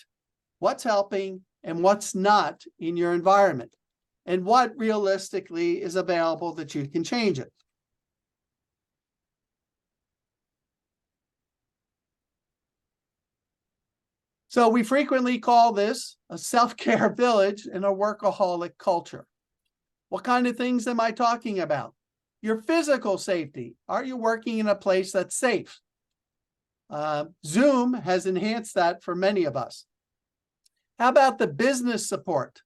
Speaker 2: What's helping and what's not in your environment, and what realistically is available that you can change it. So we frequently call this a self-care village in a workaholic culture. What kind of things am I talking about? Your physical safety. Are you working in a place that's safe? Zoom has enhanced that for many of us. How about the business support?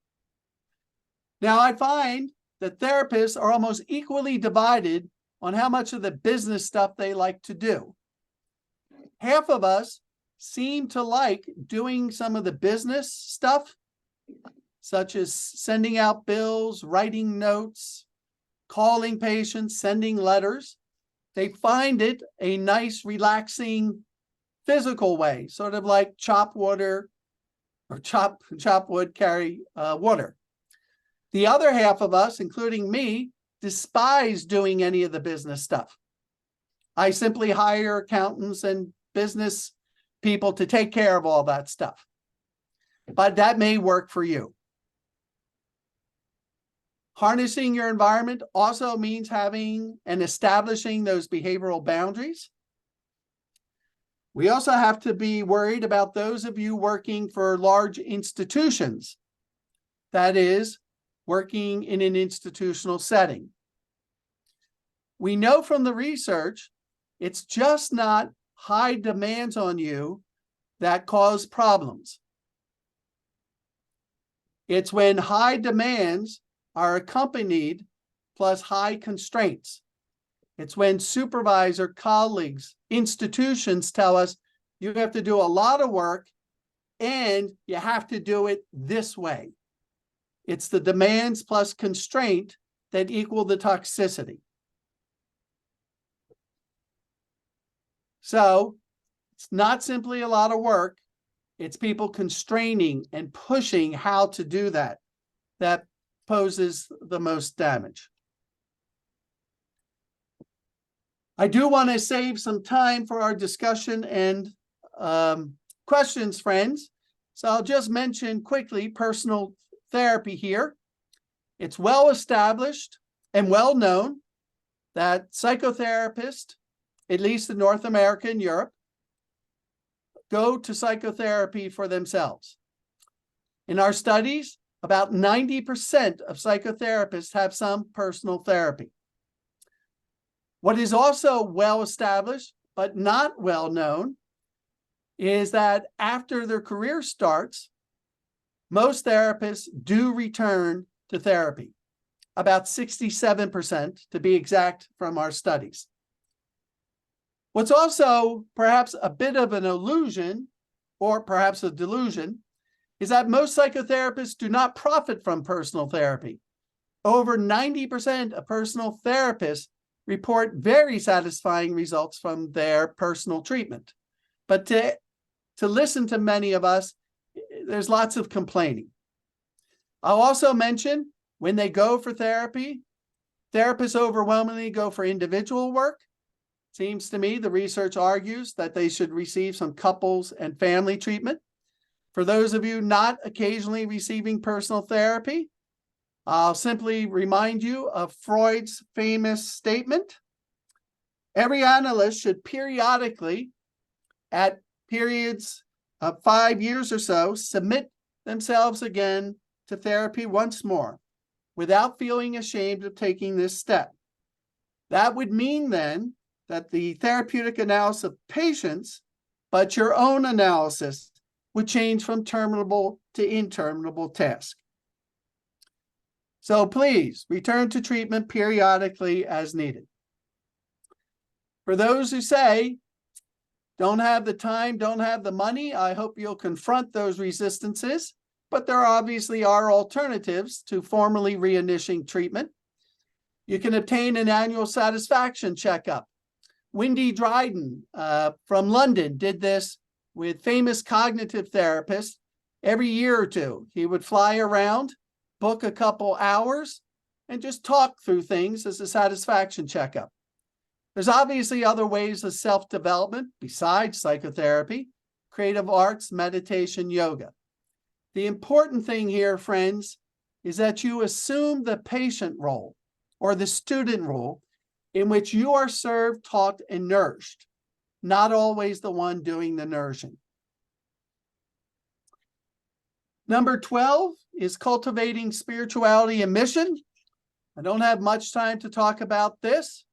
Speaker 2: Now, I find that therapists are almost equally divided on how much of the business stuff they like to do. Half of us seem to like doing some of the business stuff, such as sending out bills, writing notes, calling patients, sending letters. They find it a nice, relaxing, physical way, sort of like chop water or chop wood, carry water. The other half of us, including me, despise doing any of the business stuff. I simply hire accountants and business people to take care of all that stuff. But that may work for you. Harnessing your environment also means having and establishing those behavioral boundaries. We also have to be worried about those of you working for large institutions. That is, working in an institutional setting. We know from the research, it's just not high demands on you that cause problems. It's when high demands are accompanied plus high constraints. It's when supervisor, colleagues, institutions tell us you have to do a lot of work and you have to do it this way. It's the demands plus constraint that equal the toxicity. So it's not simply a lot of work. It's people constraining and pushing how to do that poses the most damage. I do want to save some time for our discussion and questions, friends. So I'll just mention quickly personal therapy here. It's well established and well known that psychotherapists, at least in North America and Europe, go to psychotherapy for themselves. In our studies, about 90% of psychotherapists have some personal therapy. What is also well established, but not well known, is that after their career starts, most therapists do return to therapy, about 67% to be exact from our studies. What's also perhaps a bit of an illusion, or perhaps a delusion, is that most psychotherapists do not profit from personal therapy. Over 90% of personal therapists report very satisfying results from their personal treatment. But to listen to many of us, there's lots of complaining. I'll also mention when they go for therapy, therapists overwhelmingly go for individual work. Seems to me the research argues that they should receive some couples and family treatment. For those of you not occasionally receiving personal therapy, I'll simply remind you of Freud's famous statement. Every analyst should periodically, at periods of 5 years or so, submit themselves again to therapy once more without feeling ashamed of taking this step. That would mean then that the therapeutic analysis of patients, but your own analysis, would change from terminable to interminable task. So please return to treatment periodically as needed. For those who say, don't have the time, don't have the money, I hope you'll confront those resistances, but there obviously are alternatives to formally reinitiating treatment. You can obtain an annual satisfaction checkup. Wendy Dryden from London did this with famous cognitive therapists every year or two. He would fly around, book a couple hours, and just talk through things as a satisfaction checkup. There's obviously other ways of self-development besides psychotherapy, creative arts, meditation, yoga. The important thing here, friends, is that you assume the patient role or the student role in which you are served, taught, and nourished, not always the one doing the nourishing. Number 12 is cultivating spirituality and mission. I don't have much time to talk about this,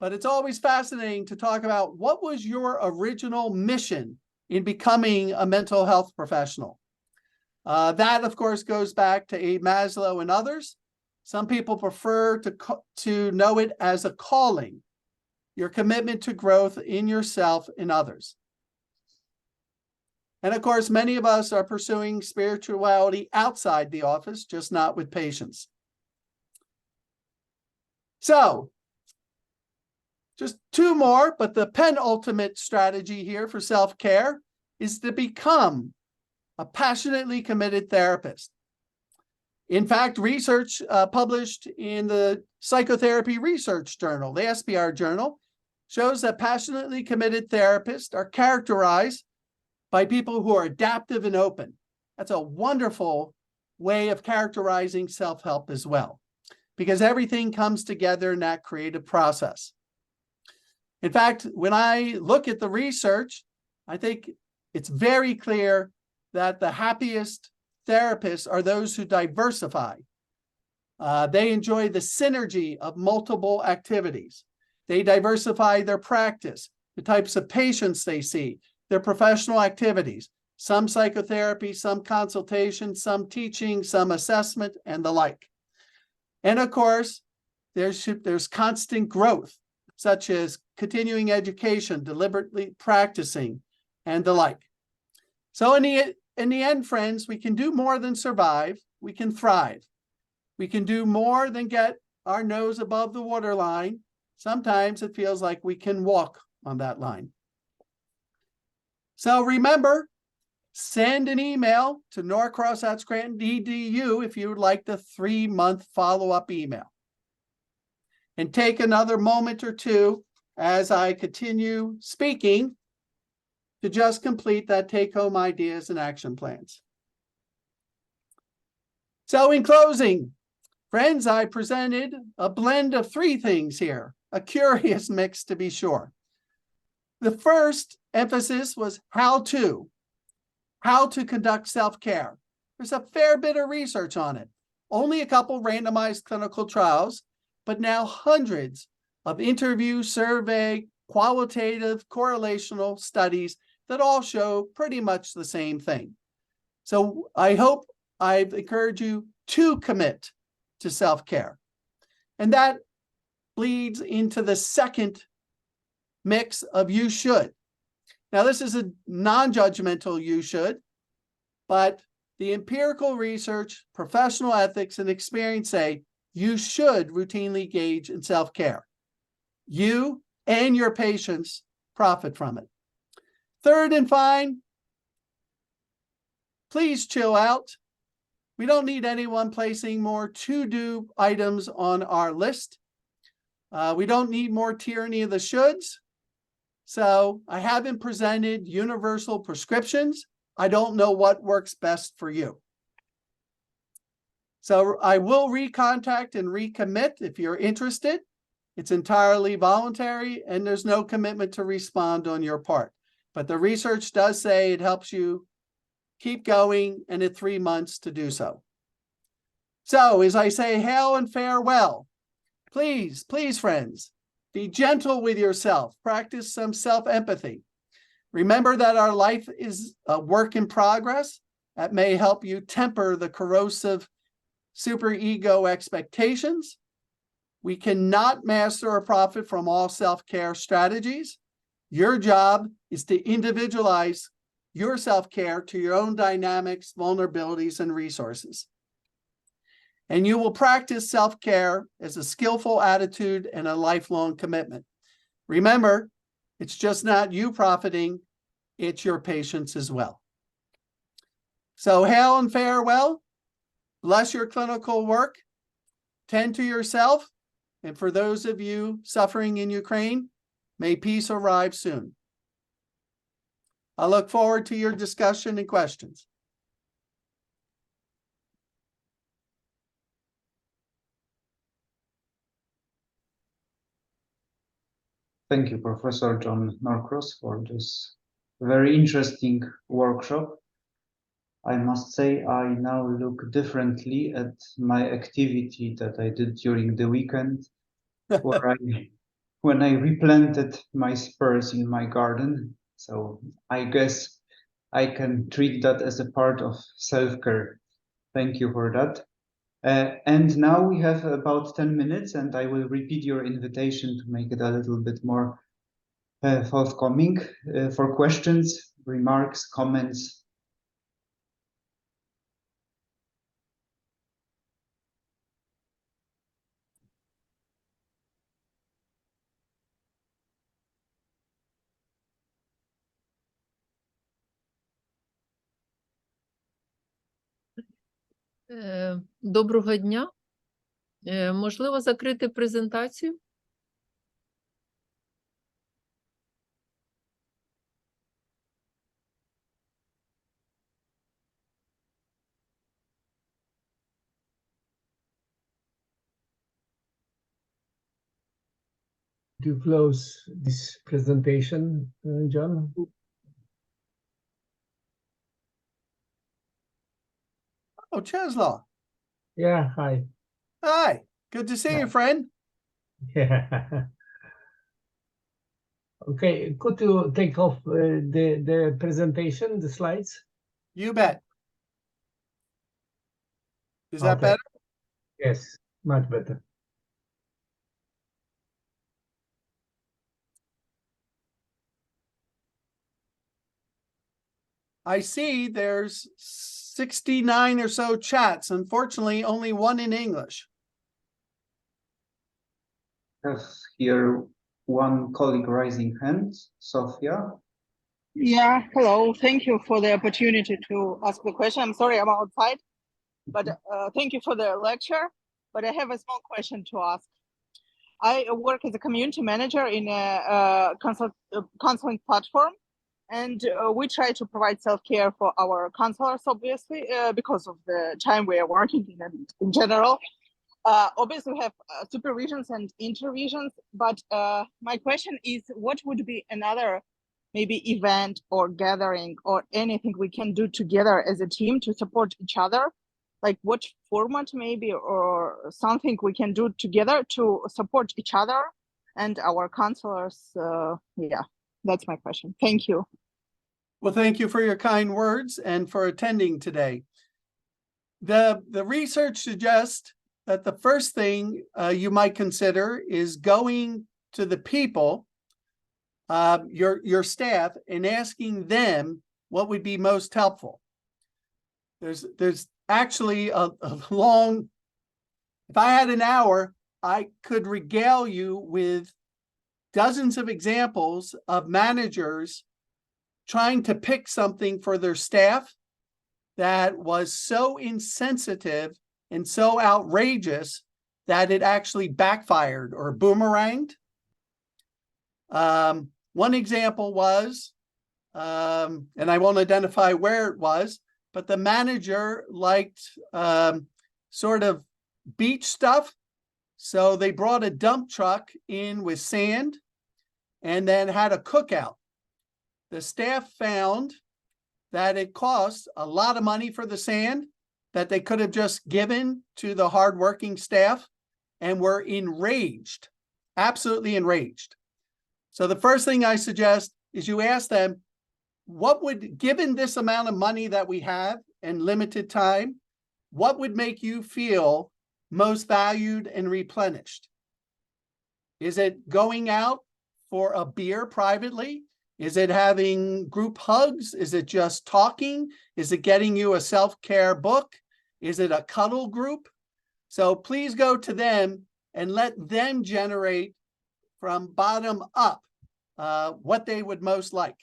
Speaker 2: but it's always fascinating to talk about what was your original mission in becoming a mental health professional. That, of course, goes back to Abe Maslow and others. Some people prefer to know it as a calling, your commitment to growth in yourself and others. And of course, many of us are pursuing spirituality outside the office, just not with patients. So, just two more, but the penultimate strategy here for self-care is to become a passionately committed therapist. In fact, research published in the Psychotherapy Research Journal, the SPR journal, shows that passionately committed therapists are characterized by people who are adaptive and open. That's a wonderful way of characterizing self-help as well, because everything comes together in that creative process. In fact, when I look at the research, I think it's very clear that the happiest therapists are those who diversify. They enjoy the synergy of multiple activities. They diversify their practice, the types of patients they see, their professional activities, some psychotherapy, some consultation, some teaching, some assessment, and the like. And of course, there's constant growth, such as continuing education, deliberately practicing, and the like. So in the end, friends, we can do more than survive. We can thrive. We can do more than get our nose above the waterline. Sometimes it feels like we can walk on that line. So remember, send an email to norcross@scranton.edu if you would like the 3-month follow-up email. And take another moment or two as I continue speaking to just complete that take-home ideas and action plans. So in closing, friends, I presented a blend of 3 things here, a curious mix to be sure. The first emphasis was how to conduct self-care. There's a fair bit of research on it. Only a couple randomized clinical trials, but now hundreds of interview, survey, qualitative, correlational studies that all show pretty much the same thing. So I hope I've encouraged you to commit to self-care. And that bleeds into the second mix of you should. Now, this is a non-judgmental you should, but the empirical research, professional ethics, and experience say you should routinely engage in self-care. You and your patients profit from it. Third and final, please chill out. We don't need anyone placing more to-do items on our list. We don't need more tyranny of the shoulds. So I haven't presented universal prescriptions. I don't know what works best for you. So I will recontact and recommit if you're interested. It's entirely voluntary and there's no commitment to respond on your part. But the research does say it helps you keep going and at 3 months to do so. So as I say hail and farewell, please, friends, be gentle with yourself. Practice some self-empathy. Remember that our life is a work in progress. That may help you temper the corrosive superego expectations. We cannot master or profit from all self-care strategies. Your job is to individualize your self-care to your own dynamics, vulnerabilities, and resources. And you will practice self-care as a skillful attitude and a lifelong commitment. Remember, it's just not you profiting, it's your patients as well. So hail and farewell. Bless your clinical work. Tend to yourself. And for those of you suffering in Ukraine, may peace arrive soon. I look forward to your discussion and questions.
Speaker 3: Thank you, Professor John Norcross, for this very interesting workshop. I must say I now look differently at my activity that I did during the weekend, when I replanted my spurs in my garden. So I guess I can treat that as a part of self-care. Thank you for that. And now we have about 10 minutes, and I will repeat your invitation to make it a little bit more forthcoming for questions, remarks, comments.
Speaker 4: Доброго дня. Можливо, закрити презентацію?
Speaker 5: To close this presentation, John?
Speaker 2: Oh, Czeslaw.
Speaker 5: Yeah, hi.
Speaker 2: Hi, good to see you, friend.
Speaker 5: Yeah. Okay, could you take off the presentation, the slides?
Speaker 2: You bet. Is that
Speaker 5: Okay.
Speaker 2: better?
Speaker 5: Yes, much better.
Speaker 2: I see there's 69 or so chats. Unfortunately, only one in English.
Speaker 3: I have here one colleague raising hand, Sophia.
Speaker 6: Yeah, hello. Thank you for the opportunity to ask the question. I'm sorry I'm outside, but thank you for the lecture. But I have a small question to ask. I work as a community manager in a counseling platform, and we try to provide self-care for our counselors, obviously, because of the time we are working in general. Obviously, we have supervisions and intervisions, but my question is, what would be another maybe event or gathering or anything we can do together as a team to support each other? Like what format maybe or something we can do together to support each other and our counselors? Yeah, that's my question. Thank you.
Speaker 2: Well, thank you for your kind words and for attending today. The research suggests that the first thing you might consider is going to the people, your staff, and asking them what would be most helpful. There's actually a long, if I had an hour, I could regale you with dozens of examples of managers trying to pick something for their staff that was so insensitive and so outrageous that it actually backfired or boomeranged. One example was, and I won't identify where it was, but the manager liked sort of beach stuff. So they brought a dump truck in with sand and then had a cookout. The staff found that it cost a lot of money for the sand that they could have just given to the hardworking staff, and were enraged, absolutely enraged. So the first thing I suggest is you ask them, what would, given this amount of money that we have and limited time, what would make you feel most valued and replenished? Is it going out for a beer privately? Is it having group hugs? Is it just talking? Is it getting you a self-care book? Is it a cuddle group? So please go to them and let them generate from bottom up what they would most like.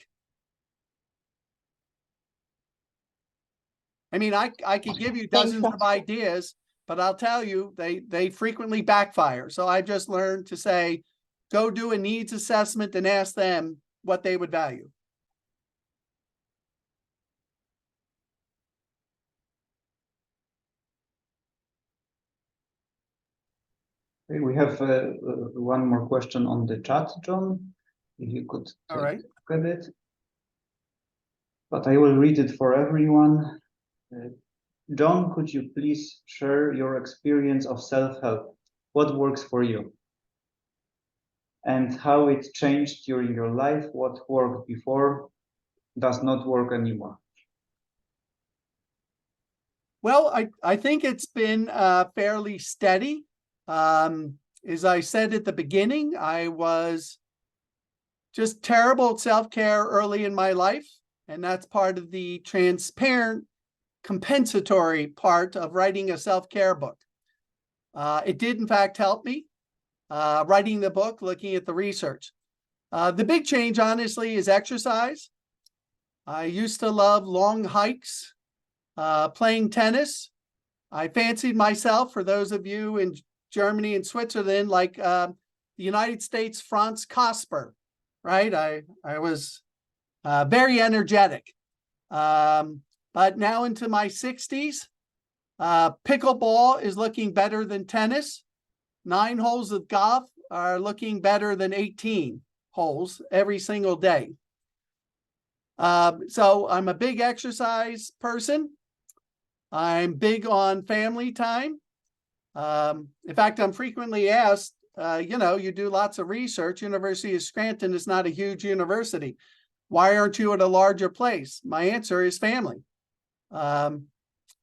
Speaker 2: I mean, I could give you dozens of ideas, but I'll tell you, they frequently backfire. So I just learned to say, go do a needs assessment and ask them what they would value.
Speaker 3: Okay, we have one more question on the chat, John. If you could
Speaker 2: All right.
Speaker 3: look at it. But I will read it for everyone. John, could you please share your experience of self-help? What works for you? And how it changed during your life? What worked before does not work anymore?
Speaker 2: Well, I think it's been fairly steady. As I said at the beginning, I was just terrible at self-care early in my life, and that's part of the transparent, compensatory part of writing a self-care book. It did, in fact, help me writing the book, looking at the research. The big change, honestly, is exercise. I used to love long hikes, playing tennis. I fancied myself, for those of you in Germany and Switzerland, like the United States Franz Kasper, right? I was very energetic. But now into my 60s, pickleball is looking better than tennis. 9 holes of golf are looking better than 18 holes every single day. So I'm a big exercise person. I'm big on family time. In fact, I'm frequently asked, you do lots of research. University of Scranton is not a huge university. Why aren't you at a larger place? My answer is family.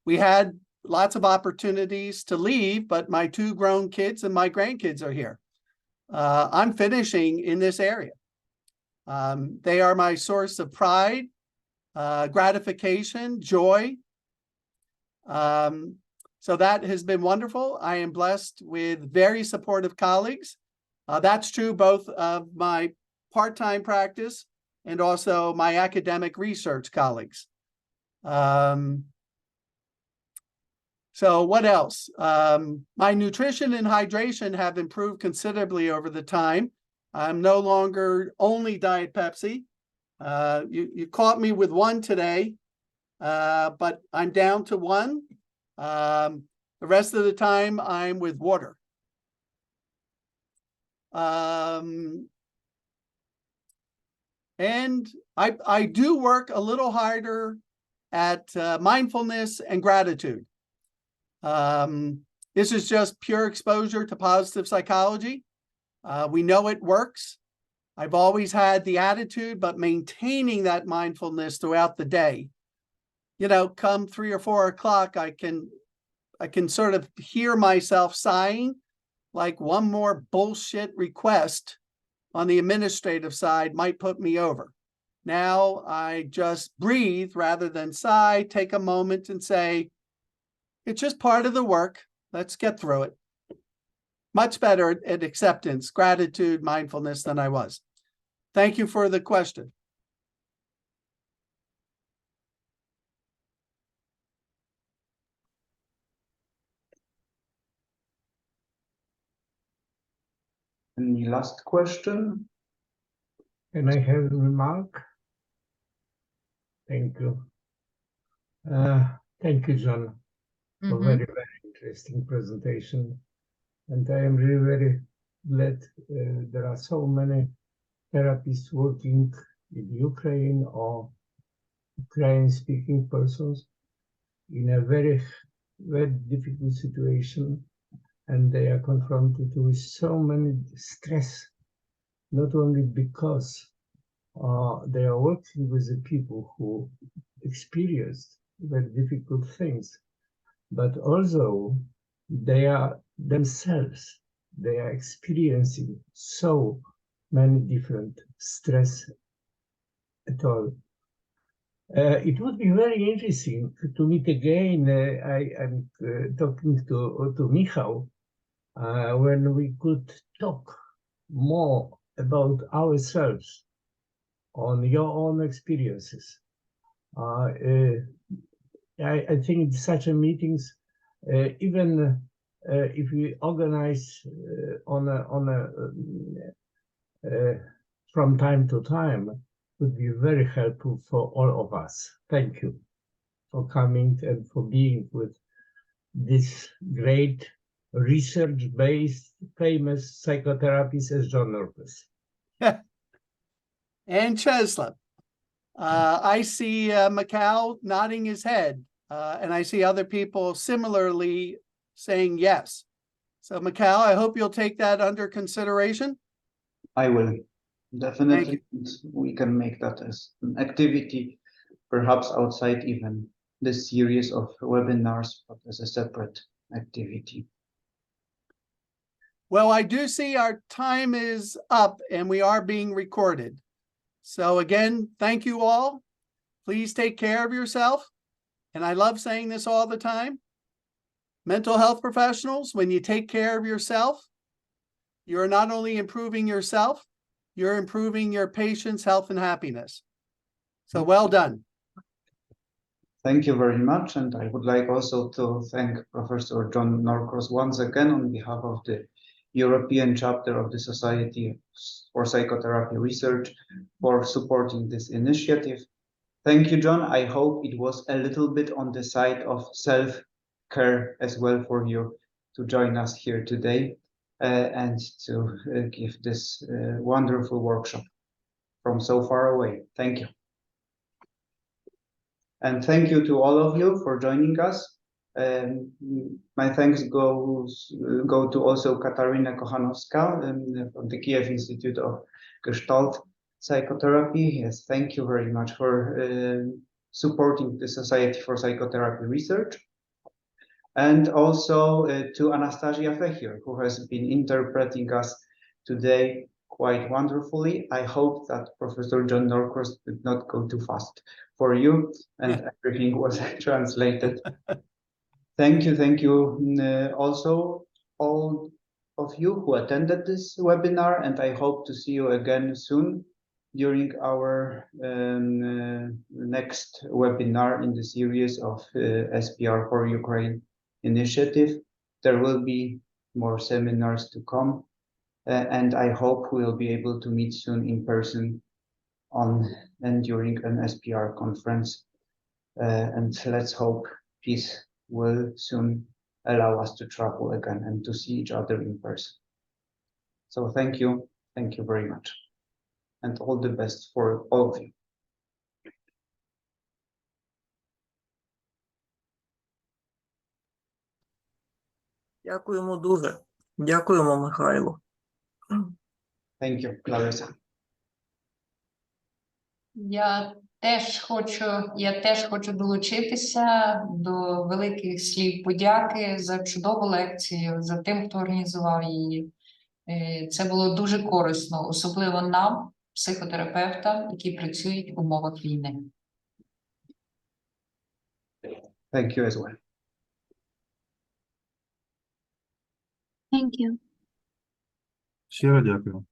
Speaker 2: We had lots of opportunities to leave, but my 2 grown kids and my grandkids are here. I'm finishing in this area. They are my source of pride, gratification, joy. So that has been wonderful. I am blessed with very supportive colleagues. That's true both of my part-time practice and also my academic research colleagues. So what else? My nutrition and hydration have improved considerably over the time. I'm no longer only Diet Pepsi. You caught me with one today, but I'm down to one. The rest of the time, I'm with water. And I do work a little harder at mindfulness and gratitude. This is just pure exposure to positive psychology. We know it works. I've always had the attitude, but maintaining that mindfulness throughout the day. You know, come 3 or 4 o'clock, I can sort of hear myself sighing, like one more bullshit request on the administrative side might put me over. Now I just breathe rather than sigh, take a moment and say, it's just part of the work. Let's get through it. Much better at acceptance, gratitude, mindfulness than I was. Thank you for the question.
Speaker 3: Any last question?
Speaker 5: Can I have a remark? Thank you. Thank you, John, for very, very interesting presentation. And I am really very glad there are so many therapists working in Ukraine or Ukrainian-speaking persons in a very, very difficult situation, and they are confronted with so many stress, not only because they are working with the people who experienced very difficult things, but also they are themselves, they are experiencing so many different stress at all. It would be very interesting to meet again. I am talking to Michał when we could talk more about ourselves on your own experiences. I think such a meetings, even if we organize from time to time, would be very helpful for all of us. Thank you for coming and for being with this great research-based famous psychotherapist as John Norcross.
Speaker 2: And Czeslaw. I see Michał nodding his head, and I see other people similarly saying yes. So Michał, I hope you'll take that under consideration.
Speaker 3: I will, definitely. We can make that as an activity, perhaps outside even this series of webinars, but as a separate activity.
Speaker 2: Well, I do see our time is up and we are being recorded. So again, thank you all. Please take care of yourself. And I love saying this all the time. Mental health professionals, when you take care of yourself, you're not only improving yourself, you're improving your patient's health and happiness. So well done.
Speaker 3: Thank you very much. And I would like also to thank Professor John Norcross once again on behalf of the European chapter of the Society for Psychotherapy Research for supporting this initiative. Thank you, John. I hope it was a little bit on the side of self-care as well for you to join us here today and to give this wonderful workshop from so far away. Thank you. And thank you to all of you for joining us. My thanks go to also Katarina Kochanowska from the Kiev Institute of Gestalt Psychotherapy. Yes, thank you very much for supporting the Society for Psychotherapy Research. And also to Anastasia Fechir, who has been interpreting us today quite wonderfully. I hope that Professor John Norcross did not go too fast for you and everything was translated. Thank you also all of you who attended this webinar, and I hope to see you again soon during our next webinar in the series of SPR for Ukraine initiative. There will be more seminars to come, and I hope we'll be able to meet soon in person on and during an SPR conference. And let's hope peace will soon allow us to travel again and to see each other in person. So thank you very much, and all the best for all of you.
Speaker 7: Дякуємо дуже. Дякуємо, Михайло.
Speaker 3: Thank you, Clarissa.
Speaker 8: Я теж хочу долучитися до великих слів подяки за чудову лекцію, за тим, хто організував її. Це було дуже корисно, особливо нам, психотерапевтам, які працюють в умовах війни.
Speaker 3: Thank you as well.
Speaker 9: Thank you.
Speaker 10: Щиро дякую.